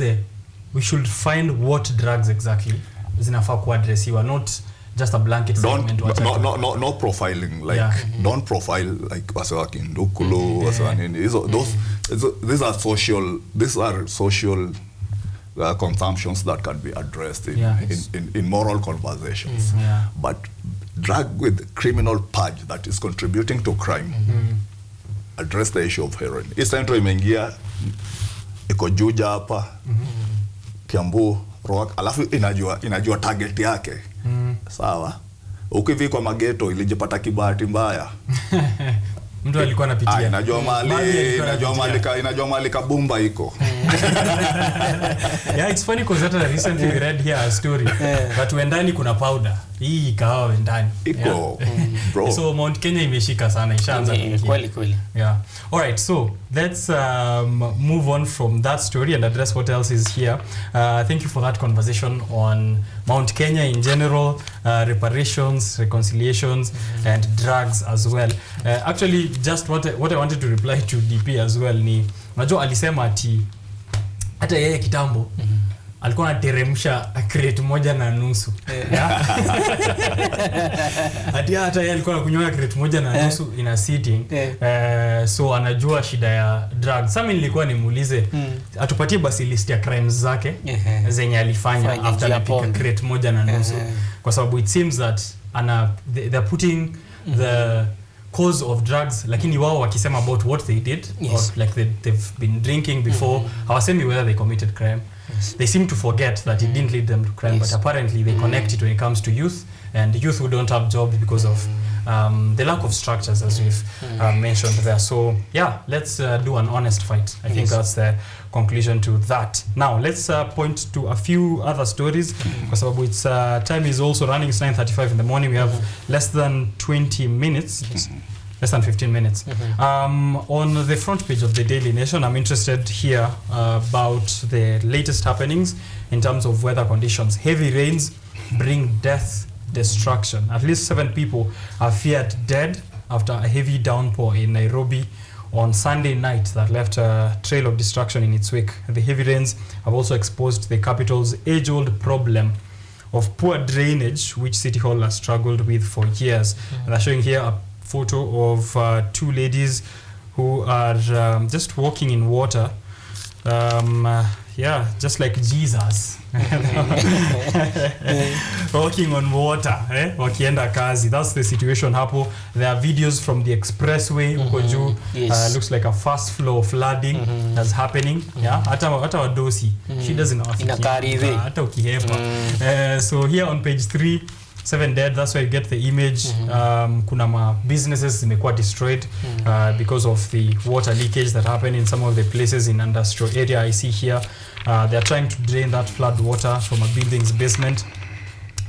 we should find what drugs exactly zinafaa kuadresiwa, not just a blanket statement. No profiling, like don't profile like wasewa Kindukulu, wasewa nini. These are social consumptions that can be addressed in moral conversations. But drug with criminal purge that is contributing to crime, address the issue of heroin. Hii centro imeingia, iko Juja hapa, Kiambu, Rock, alafu inajua target yake. Sawa. Ukivi kwa mageto ilijipata kibahati mbaya. Mtu alikuwa anapitia. Inajua mali kabumba iko. Yeah, it's funny because recently we read here a story that wendani kuna powder. Hii ikawa wendani. Iko. Bro. So Mount Kenya imeshika sana, ishaanza kweli. Yeah. All right, so let's move on from that story and address what else is here. Thank you for that conversation on Mount Kenya in general, reparations, reconciliations, and drugs as well. Actually, just what I wanted to reply to DP as well ni, unajua alisema ati hata yeye kitambo alikuwa anateremsha crate 1.5. Hata yeye alikuwa anakunywa crate 1.5 in a sitting. So anajua shida ya drugs. Sasa mimi nilikuwa nimuulize atupatie basi list ya crimes zake zenye alifanya after apika crate 1.5, kwa sababu it seems that they're putting the cause of drugs, lakini wao wakisema about what they did, or like they've been drinking before, hawasemi whether they committed crime. They seem to forget that it didn't lead them to crime, but apparently they connect it when it comes to youth, and youth who don't have jobs because of the lack of structures, as we've mentioned there. So yeah, let's do an honest fight. I think that's the conclusion to that. Now let's point to a few other stories, because its time is also running. It's 9:35 in the morning. We have less than 20 minutes. Less than 15 minutes. On the front page of the Daily Nation, I'm interested here about the latest happenings in terms of weather conditions. Heavy rains bring death, destruction. At least 7 people are feared dead after a heavy downpour in Nairobi on Sunday night that left a trail of destruction in its wake. The heavy rains have also exposed the capital's age-old problem of poor drainage, which City Hall has struggled with for years. And they're showing here a photo of 2 ladies who are just walking in water, just like Jesus. Walking on water, wakienda kazi. That's the situation hapo. There are videos from the expressway huko juu. Looks like a fast flow flooding that's happening. Hata wadosi shida zinawafikia hata ukihepa. So here on page 3, 7 dead, that's where you get the image. Kuna businesses zimekuwa destroyed because of the water leakage that happened in some of the places in industrial area. I see here they are trying to drain that flood water from a building's basement,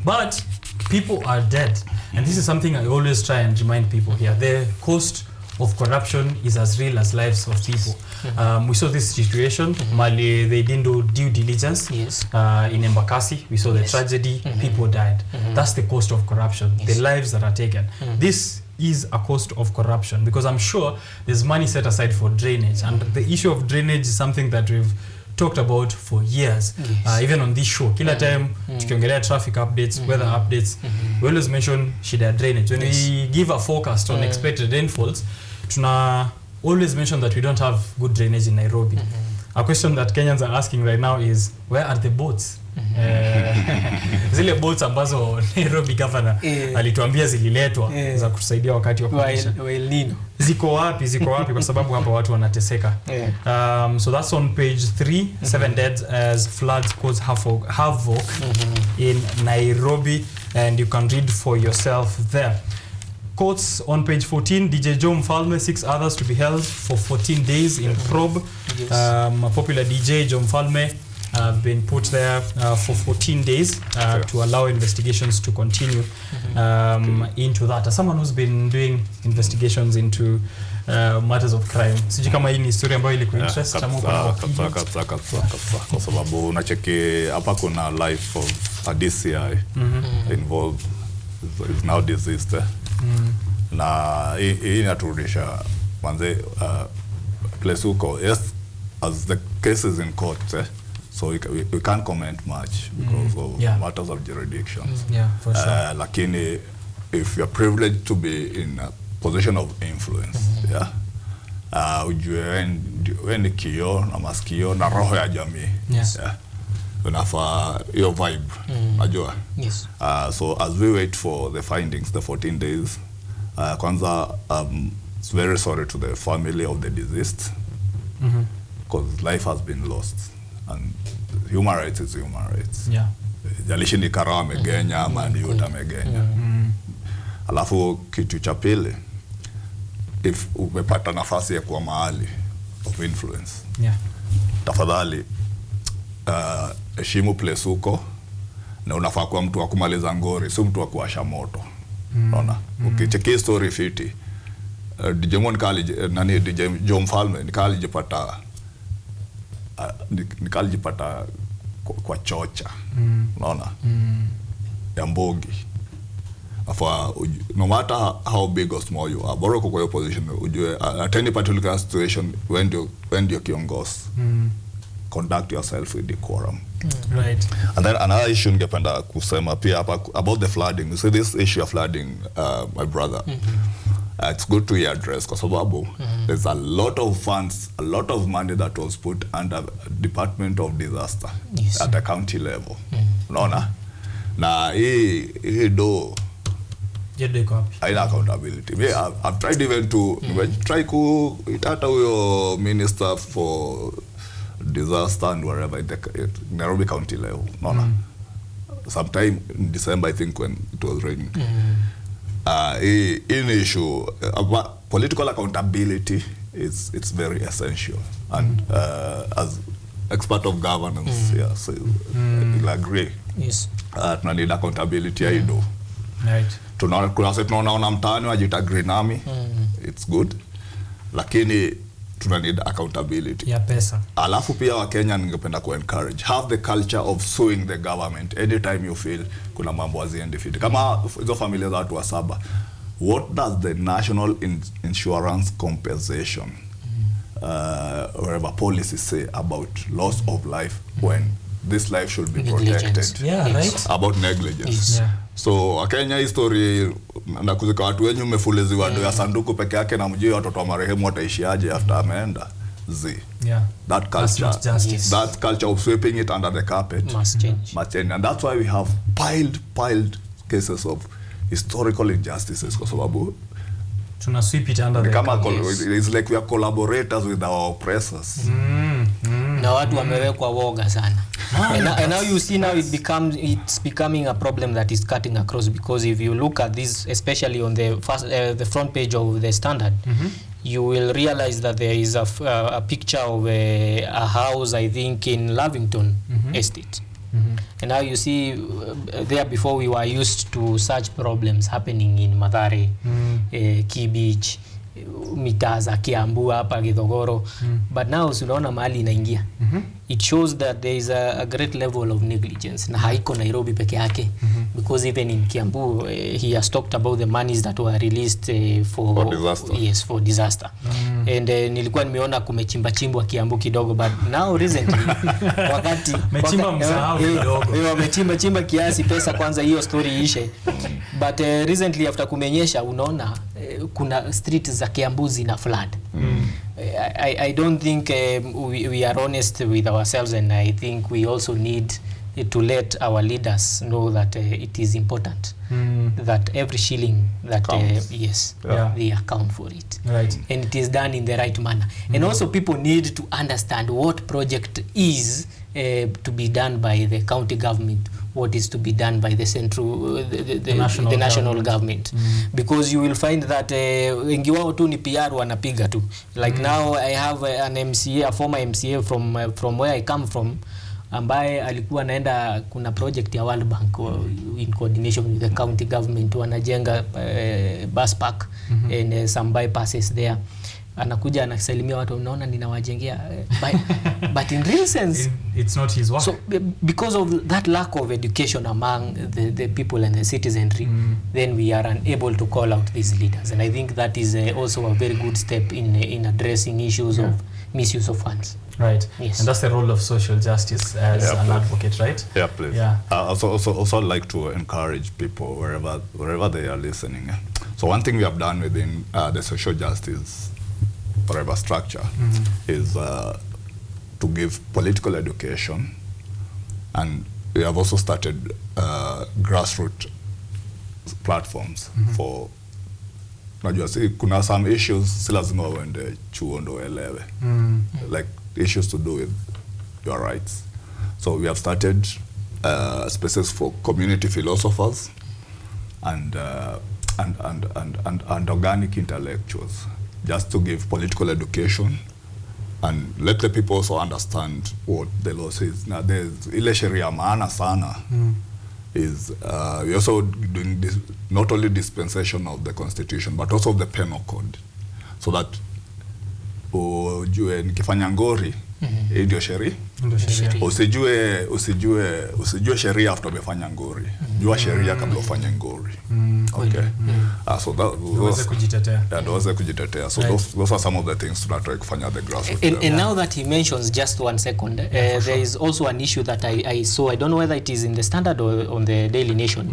but people are dead. And this is something I always try and remind people here. The cost of corruption is as real as lives of people. We saw this situation, Mali, they didn't do due diligence. In Embakasi, we saw the tragedy, people died. That's the cost of corruption, the lives that are taken. This is a cost of corruption, because I'm sure there's money set aside for drainage, and the issue of drainage is something that we've talked about for years. Even on this show, kila time tukiongelea traffic updates, weather updates, we always mention shida drainage. When we give a forecast on expected rainfalls, tuna always mention that we don't have good drainage in Nairobi. A question that Kenyans are asking right now is, where are the boats? Zile boats ambazo Nairobi governor alituambia zililetwa za kutusaidia wakati wa kunyesha. Ziko wapi kwa sababu hapa watu wanateseka. So that's on page 3, 7 dead as floods cause havoc in Nairobi, and you can read for yourself there. Quotes on page 14, DJ Joe Mfalme, 6 others to be held for 14 days in probe. A popular DJ, Joe Mfalme, been put there for 14 days to allow investigations to continue into that. As someone who's been doing investigations into matters of crime, sijui kama hii ni story ambayo ilikuinterest kama kabisa kwa sababu unacheki hapa kuna life of a DCI involved, is now deceased. Na hii inaturudisha manze place huko. Yes, as the case is in court, so we can't comment much because of matters of jurisdictions. For sure. Lakini if you're privileged to be in a position of influence, ujue wewe ni kioo na masikio na roho ya jamii. unafaa hiyo vibe najua. Yes. So as we wait for the findings, the 14 days, kwanza it's very sorry to the family of the deceased, because life has been lost, and human rights is human rights. Yeah. Jalishi ni Karawa amegenya ama ni Yuta amegenya. Alafu kitu cha pili, if umepata nafasi ya kuwa mahali of influence, tafadhali heshimu place huko, na unafaa kuwa mtu wa kumaliza ngori, si mtu wa kuwasha moto. Unaona? Ukicheki story fiti, DJ Mon nani DJ Joe Mfalme nikalijipata kwa chocha. Unaona? Ya Mbogi. Afa no matter how big or small you are, bora kwa your position ujue at any particular situation when you're kiongozi, conduct yourself with decorum. Right. And then another issue ningependa kusema pia about the flooding. You see this issue of flooding, my brother. It's good to address kwa sababu there's a lot of funds, a lot of money that was put under Department of Disaster at the county level. Unaona? Na hii do haina accountability. I've tried even to try itata huyo minister for disaster and wherever in the Nairobi county level. Unaona? Sometime in December, I think, when it was raining. In issue political accountability it's very essential, and as expert of governance, so I'll agree. Yes. Tuna need accountability ya ido. Right. Tunaona mtaani wajita green army, it's good, lakini tuna need accountability ya pesa. Alafu pia wa Kenya ningependa ku encourage, have the culture of suing the government anytime you feel kuna mambo haziendi fit. Kama hizo familia za watu wa saba, what does the national insurance compensation whatever policy say about loss of life when this life should be protected? Yeah, right. About negligence. Yes. Yeah. So Kenya history na kuzika watu wenyu umefuleziwa do ya sanduku peke yake na mjui watoto wa marehemu wataishiaje after ameenda. Yeah. That culture of sweeping it under the carpet Must change. And that's why we have piled cases of historical injustices, kwa sababu tuna sweep it under the carpet. It's like we are collaborators with our oppressors. Na watu wamewekwa woga sana. And now you see, now it's becoming a problem that is cutting across, because if you look at this, especially on the front page of the Standard, you will realize that there is a picture of a house, I think, in Lavington Estate. And now you see, there before we were used to such problems happening in Mathare, Key Beach, mitaa za Kiambu hapa Githogoro, but now unaona mahali inaingia. It shows that there is a great level of negligence, na haiko Nairobi peke yake, because even in Kiambu he has talked about the monies that were released for disaster. Yes, for disaster. And nilikuwa nimeona kumechimba Kiambu kidogo, but now recently wakati wamechimba kiasi pesa kwanza hiyo story ishe, but recently after kumenyesha unaona kuna street za Kiambu zina flood. I don't think we are honest with ourselves, and I think we also need to let our leaders know that it is important that every shilling that they account for it, right, and it is done in the right manner. And also people need to understand what project is to be done by the county government, what is to be done by the central the national government. Because you will find that wengi wao tu ni PR wanapiga tu, like now I have an MCA, a former MCA from where I come from, ambaye alikuwa naenda kuna project ya World Bank in coordination with the county government, wanajenga bus park and some bypasses there. Anakuja anasalimia watu, unaona ninawajengea, but in real sense it's not his work. So because of that lack of education among the people and the citizenry, then we are unable to call out these leaders, and I think that is also a very good step in addressing issues of misuse of funds. Right. Yes. And that's the role of social justice as an advocate, right? Yeah, please. Yeah. Also like to encourage people wherever they are listening. So one thing we have done within the social justice whatever structure is to give political education And we have also started grassroots platforms for, najua kuna some issues si lazima uende chuo ndo elewe, like issues to do with your rights. So we have started spaces for community philosophers and organic intellectuals, just to give political education and let the people also understand what the law says. Now there's ile sheria maana sana is we also doing this, not only dispensation of the constitution but also of the penal code, so that ujue nikifanya ngori ndio sheria, usijue sheria after umefanya ngori, jua sheria kabla ufanye ngori. Okay. So that was kujitetea. So those are some of the things to try kufanya the grassroots. And now that he mentions, just 1 second, there is also an issue that I saw, I don't know whether it is in the Standard or on the Daily Nation,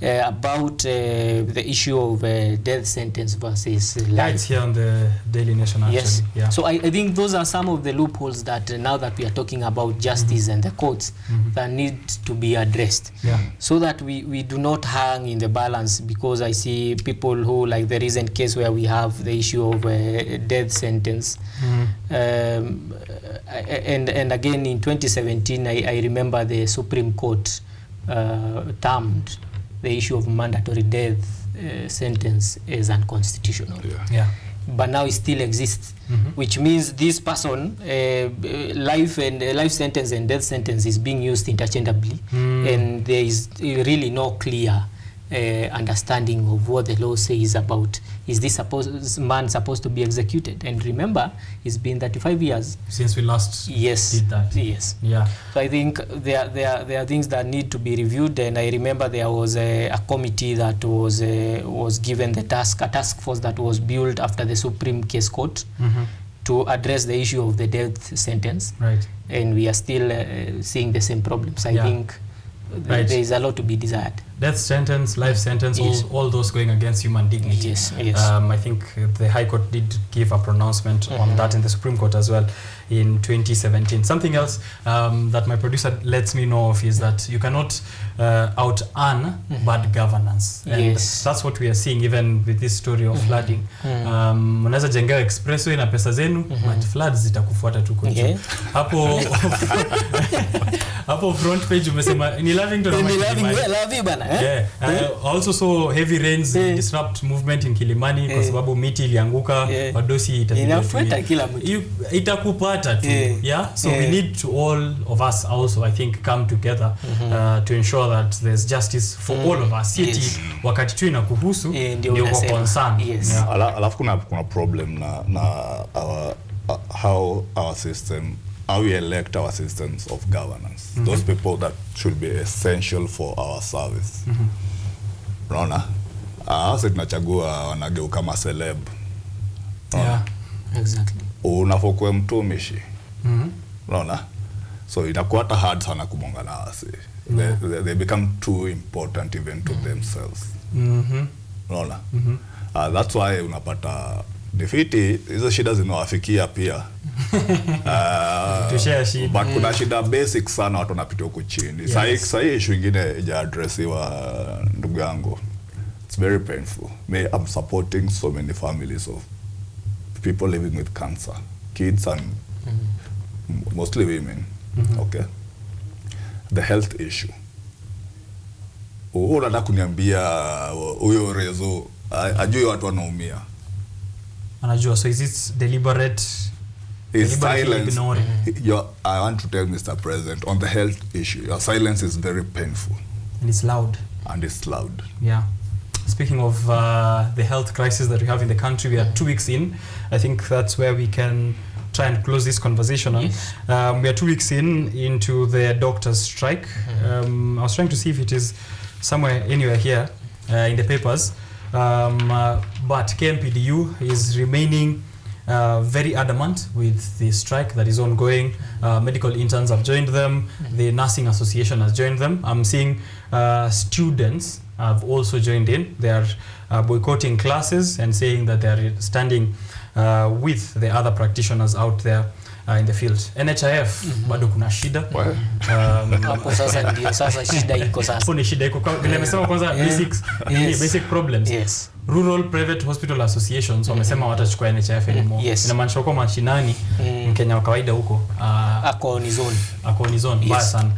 about the issue of death sentence versus life. Yeah, it's here on the Daily Nation actually. Yes. Yeah. So I think those are some of the loopholes that now that we are talking about justice and the courts that need to be addressed, so that we do not hang in the balance, because I see people who, like the recent case where we have the issue of death sentence, and again in 2017 I remember the Supreme Court termed the issue of mandatory death sentence as unconstitutional. But now it still exists, which means this person, life sentence and death sentence is being used interchangeably, and there is really no clear understanding of what the law says about, is this man supposed to be executed? And remember, it's been 35 years since we last did that. Yes. Yeah. So I think there are things that need to be reviewed, and I remember there was a committee that was given the task, a task force that was built after the Supreme Case Court to address the issue of the death sentence. Right. And we are still seeing the same problems. I think there is a lot to be desired. Death sentence, life sentence, all those going against human dignity. Yes. I think the High Court did give a pronouncement on that in the Supreme Court as well in 2017. Something else that my producer lets me know of is that you cannot out-earn bad governance. And that's what we are seeing even with this story of flooding. Mnaweza jenga expressway na pesa zenu, but floods zitakufuata tu kwa juu. Hapo front page umesema ni Lavington ama Kilimani. I also saw heavy rains disrupt movement in Kilimani kwa sababu miti ilianguka, wadosi inafuata kila mtu. Itakupata tu. So we need to all of us also, I think, come together to ensure that there's justice for all of us. Wakati tu inakuhusu ndio kwa concern. Alafu kuna problem na how our system, how we elect our systems of governance. Those people that should be essential for our service. Unaona? Sasa tunachagua wanageuka kama celeb. Exactly. Unapokuwa mtumishi. Unaona? So inakuwa hata hard sana kubonga na wasi. They become too important even to themselves. Unaona? That's why unapata defeat hizo shida zinawafikia pia. But kuna shida basic sana watu wanapitia huko chini. Sasa issue nyingine ya addressiwa ndugu yangu. It's very painful. I'm supporting so many families of people living with cancer, kids and mostly women. Okay. The health issue. Unataka kuniambia huyo Rezo ajui watu wanaumia. Anajua, so is it deliberate? His silence. I want to tell Mr. President, on the health issue, your silence is very painful. And it's loud. Yeah. Speaking of the health crisis that we have in the country, we are 2 weeks in. I think that's where we can try and close this conversation on. We are 2 weeks into the doctors' strike. I was trying to see if it is anywhere here in the papers. But KMPDU is remaining very adamant with the strike that is ongoing. Medical interns have joined them. The Nursing Association has joined them. I'm seeing students have also joined in. They are boycotting classes and saying that they are standing with the other practitioners out there in the field. NHIF bado kuna shida. Hapo sasa ndio sasa shida iko sasa. Hapo ni shida iko vile nimesema kwanza basic problems. Yes. Rural Private Hospital Associations wamesema watachukua NHIF anymore. Inamaanisha kwa mashinani Mkenya wa kawaida huko ako ni zone mbaya sana.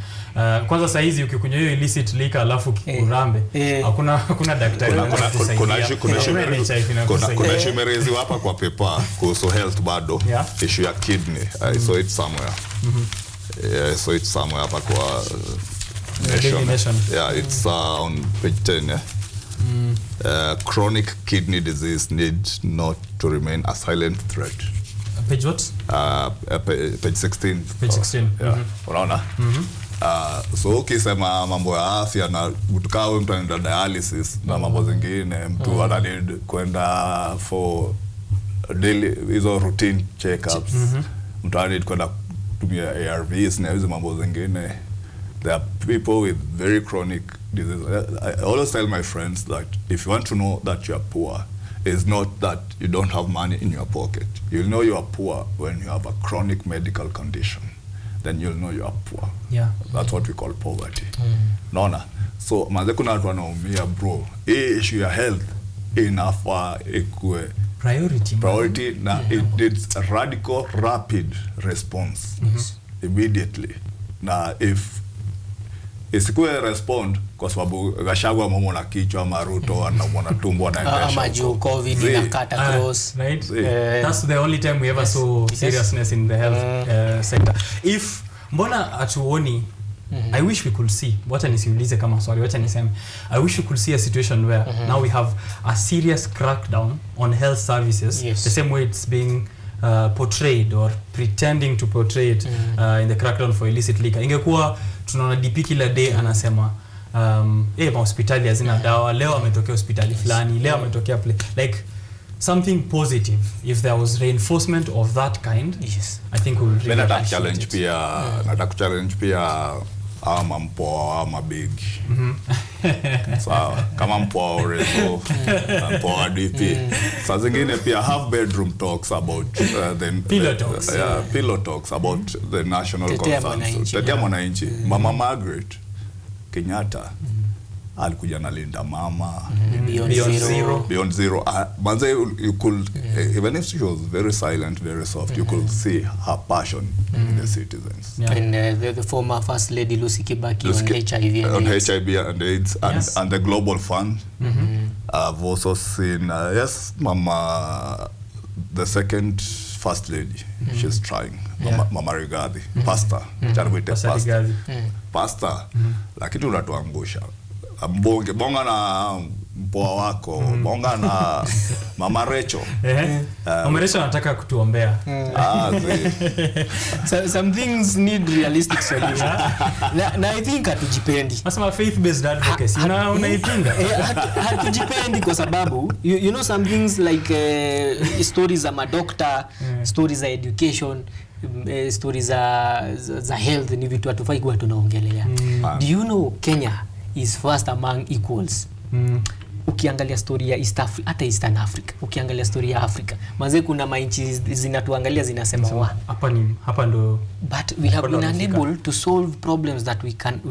Kwanza saa hizi ukikunywa hiyo illicit liquor alafu urambe hakuna daktari kuna shimerezi hapa kwa paper kuhusu health bado issue ya kidney. I saw it somewhere. I saw it somewhere hapa kwa Nation. Yeah, it's on page 10. Chronic kidney disease need not to remain a silent threat. Page what? Page 16. Page 16. Unaona? So ukisema mambo ya afya na kutukaa wewe mtu anaenda dialysis na mambo zingine mtu ana need kwenda for daily hizo routine checkups, mtu ana need kwenda kutumia ARVs na hizo mambo zingine. There are people with very chronic disease. I always tell my friends that if you want to know that you are poor, it's not that you don't have money in your pocket. You'll know you are poor when you have a chronic medical condition. Then you'll know you are poor. Yeah. That's what we call poverty. Naona. So manze kuna watu wanaumia bro. Hii issue ya health inafaa ikue priority na it needs a radical rapid response immediately. Na if isikuwe respond kwa sababu Gachagua mamo na kichwa ama Ruto anaumwa na tumbo anaendesha ama juu covid na cut across, right? That's the only time we ever saw seriousness in the health sector. If mbona atuoni I wish we could see, wacha nisiulize kama swali, wacha niseme I wish we could see a situation where now we have a serious crackdown on health services, the same way it's being portrayed or pretending to portray it in the crackdown for illicit liquor. Ingekuwa tunaona DP kila day anasema hospitali hazina dawa, leo ametokea hospitali fulani, leo ametokea like something positive. If there was reinforcement of that kind, I think we would really challenge pia challenge pia ama mpoa ama big. Sawa, kama mpoa Orezo, mpoa DP. Saa zingine pia have bedroom talks about the pillow talks about the national concerns. Tetea mwananchi. Mama Margaret Kenyatta alikuja na Linda Mama Beyond Zero. Manze you could even if she was very silent, very soft, you could see her passion in the citizens. And the former first lady Lucy Kibaki on HIV and AIDS and the Global Fund. I've also seen Mama, the second first lady. She's trying. Mama Rigathi, pastor. Pastor. Lakini unatuangusha. Bonga na mpoa wako, bonga na Mama Recho. Mama Recho anataka kutuombea. Some things need realistic solution. Na I think hatujipendi. Nasema faith based advocacy. Unaipinga? Hatujipendi kwa sababu you know some things like stories za madokta, stories za education, stories za health ni vitu hatufai kuwa tunaongelea. Do you know Kenya is first among equals? Ukiangalia story ya Eastern Africa, ukiangalia story ya Africa, manze kuna mainchi zinatuangalia zinasema hapa ndo, but we have been unable to solve problems that we can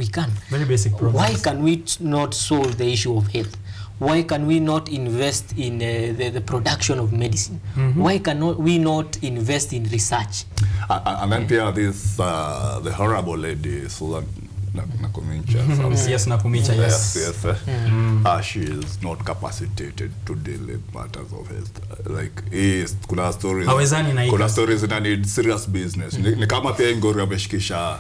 very basic problems. Why can we not solve the issue of health? Why can we not invest in the production of medicine? Why cannot we not invest in research? And then this the horrible lady Susan Nakumicha. Yes. She is not capacitated to deal with matters of health. Like kuna stories that need serious business. Ni kama pia Ngori ameshikisha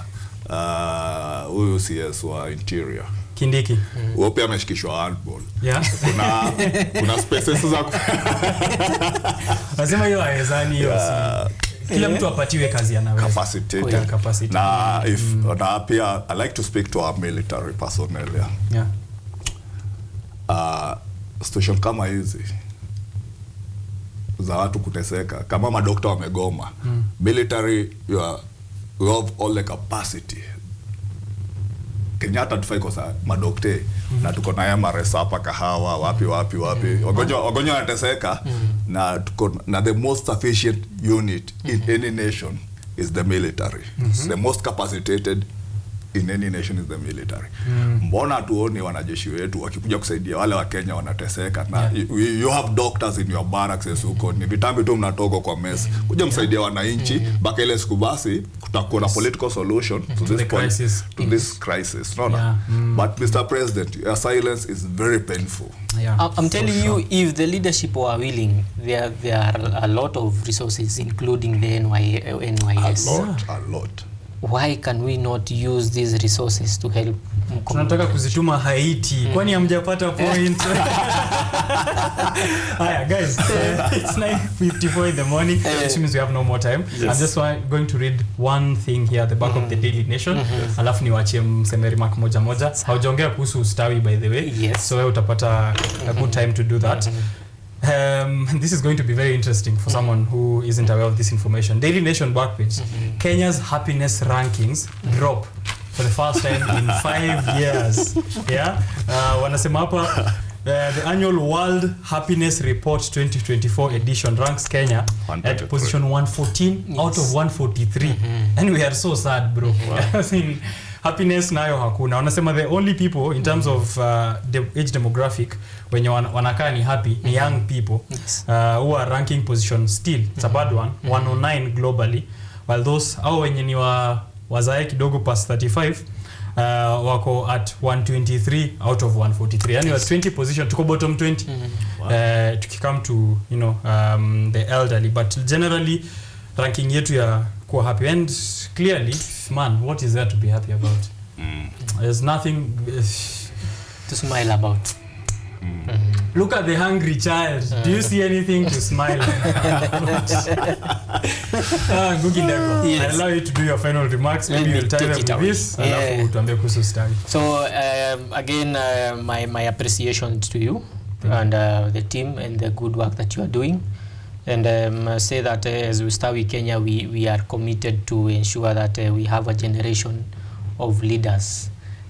huyu CS wa interior Kindiki. Wao pia ameshikishwa handball. Kuna spaces za lazima hiyo haiwezani hiyo. Kila mtu apatiwe kazi anaweza. Capacity. Na if na pia I like to speak to our military personnel. Situation kama hizi za watu kuteseka, kama madokta wamegoma, military you have all the capacity. Kenyatta tufai kosa madokte na tuko na MRS hapa Kahawa wapi wagonjwa wanateseka na tuko na the most sufficient unit in any nation is the military. The most capacitated in any nation is the military. Mbona tuoni wanajeshi wetu wakikuja kusaidia wale wa Kenya wanateseka na you have doctors in your barracks huko, ni vitambi tu mnatoka kwa mess kuja msaidia wananchi mpaka ile siku basi kutakuwa na political solution to this crisis, this crisis, no? But Mr. President, your silence is very painful. I'm telling you, if the leadership were willing, there are a lot of resources, including the NYS. A lot. Why can we not use these resources to help? Tunataka kuzituma Haiti. Kwani hamjapata point? Hiya guys, it's 9:54 in the morning, which means we have no more time. I'm just going to read one thing here at the back of the Daily Nation. Alafu niwaachie mseme remark moja moja. Haujaongea kuhusu ustawi by the way. So wewe utapata a good time to do that. This is going to be very interesting for someone who isn't aware of this information. Daily Nation back page. Kenya's happiness rankings drop for the first time in 5 years. Wanasema hapa the annual World Happiness Report 2024 edition ranks Kenya at position 114 out of 143. And we are so sad, bro. I mean, happiness nayo hakuna. Wanasema the only people in terms of the age demographic when you wanakaa ni happy ni young people who are ranking position still. It's a bad one, 109 globally, while those au wenye ni wazae kidogo past 35 wako at 123 out of 143. Yani 20 position, tuko bottom 20. Tukikam to, you know, the elderly, but generally ranking yetu ya kuwa happy. And clearly, man, what is there to be happy about? There's nothing to smile about. Look at the hungry child. Do you see anything to smile about? I allow you to do your final remarks. Maybe you'll tie them with this. So again, my appreciation to you and the team and the good work that you are doing. And say that as Ustawi Kenya, we are committed to ensure that we have a generation of leaders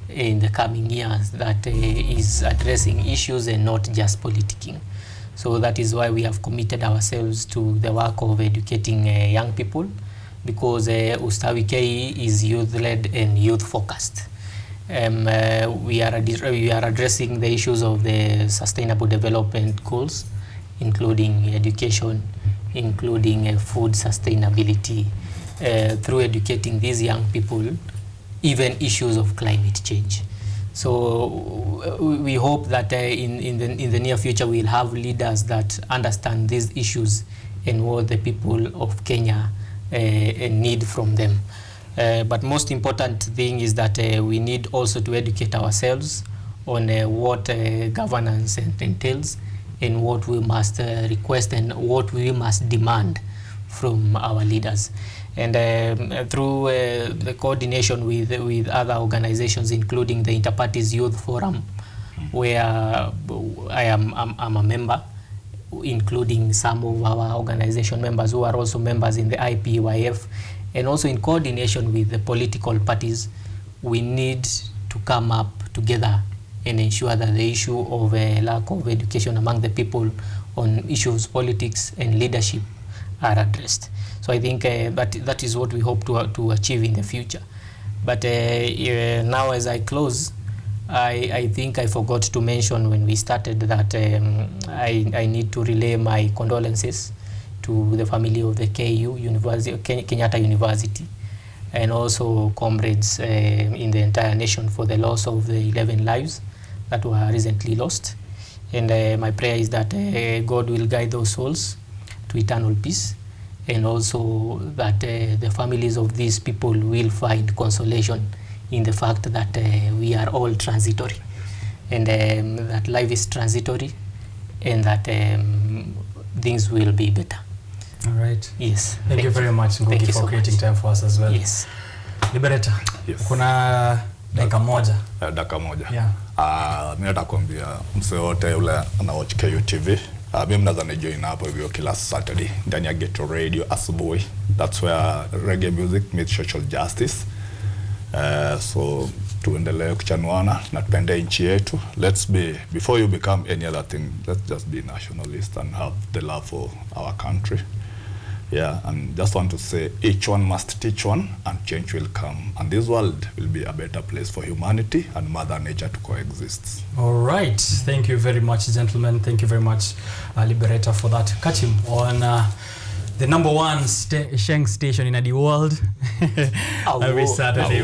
in the coming years that is addressing issues and not just politicking. So that is why we have committed ourselves to the work of educating young people, because Ustawi K is youth-led and youth-focused. We are addressing the issues of the sustainable development goals, including education, including food sustainability, through educating these young people, even issues of climate change. So we hope that in the near future we'll have leaders that understand these issues and what the people of Kenya need from them. But most important thing is that we need also to educate ourselves on what governance entails, and what we must request and what we must demand from our leaders. And through the coordination with other organizations, including the Interparties Youth Forum, where I'm a member, including some of our organization members who are also members in the IPYF, and also in coordination with the political parties, we need to come up together and ensure that the issue of lack of education among the people on issues, politics and leadership are addressed. So I think that is what we hope to achieve in the future. But now as I close, I think I forgot to mention when we started that I need to relay my condolences to the family of the KU University, Kenyatta University, and also comrades in the entire nation for the loss of the 11 lives that were recently lost. And my prayer is that God will guide those souls to eternal peace, and also that the families of these people will find consolation in the fact that we are all transitory, and that life is transitory, and that things will be better. All right. Yes. Thank you very much, Ngugi, for creating time for us as well. Yes. Liberator. Yes. Kuna dakika moja. Dakika moja. Yeah. Mimi natakwambia mse wote yule ana watch KUTV. Mimi mnaweza join hapo hivyo kila Saturday ndani ya Ghetto Radio asubuhi. That's where reggae music meets social justice. So tuendelee kuchanuana na tupende nchi yetu. Let's be, before you become any other thing, let's just be nationalist and have the love for our country. Yeah, and just want to say each one must teach one and change will come. And this world will be a better place for humanity and Mother Nature to coexist. All right. Thank you very much, gentlemen. Thank you very much, Liberator, for that. Catch him on the number one Sheng station in the world every Saturday.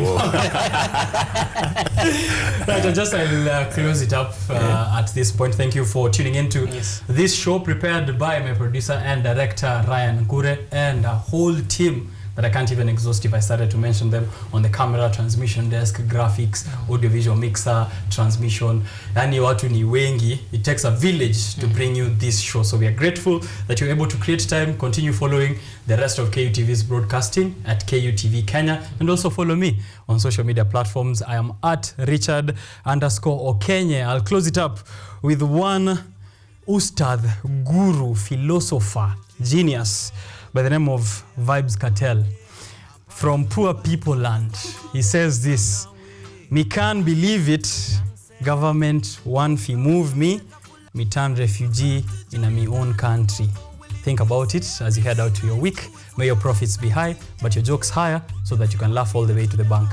Right, I'll close it up at this point. Thank you for tuning in to this show prepared by my producer and director Ryan Nkure and a whole team that I can't even exhaust if I started to mention them on the camera, transmission desk, graphics, audiovisual mixer, transmission. Yani watu ni wengi. It takes a village to bring you this show. So we are grateful that you're able to create time, continue following the rest of KUTV's broadcasting at KUTV Kenya, and also follow me on social media platforms. I am at Richard_Okenye. I'll close it up with one ustad, guru, philosopher, genius by the name of Vibes Cartel from Poor People Land. He says this: "Me can't believe it, government want fi move me turn refugee in a me own country." Think about it as you head out to your week. May your profits be high, but your jokes higher, so that you can laugh all the way to the bank.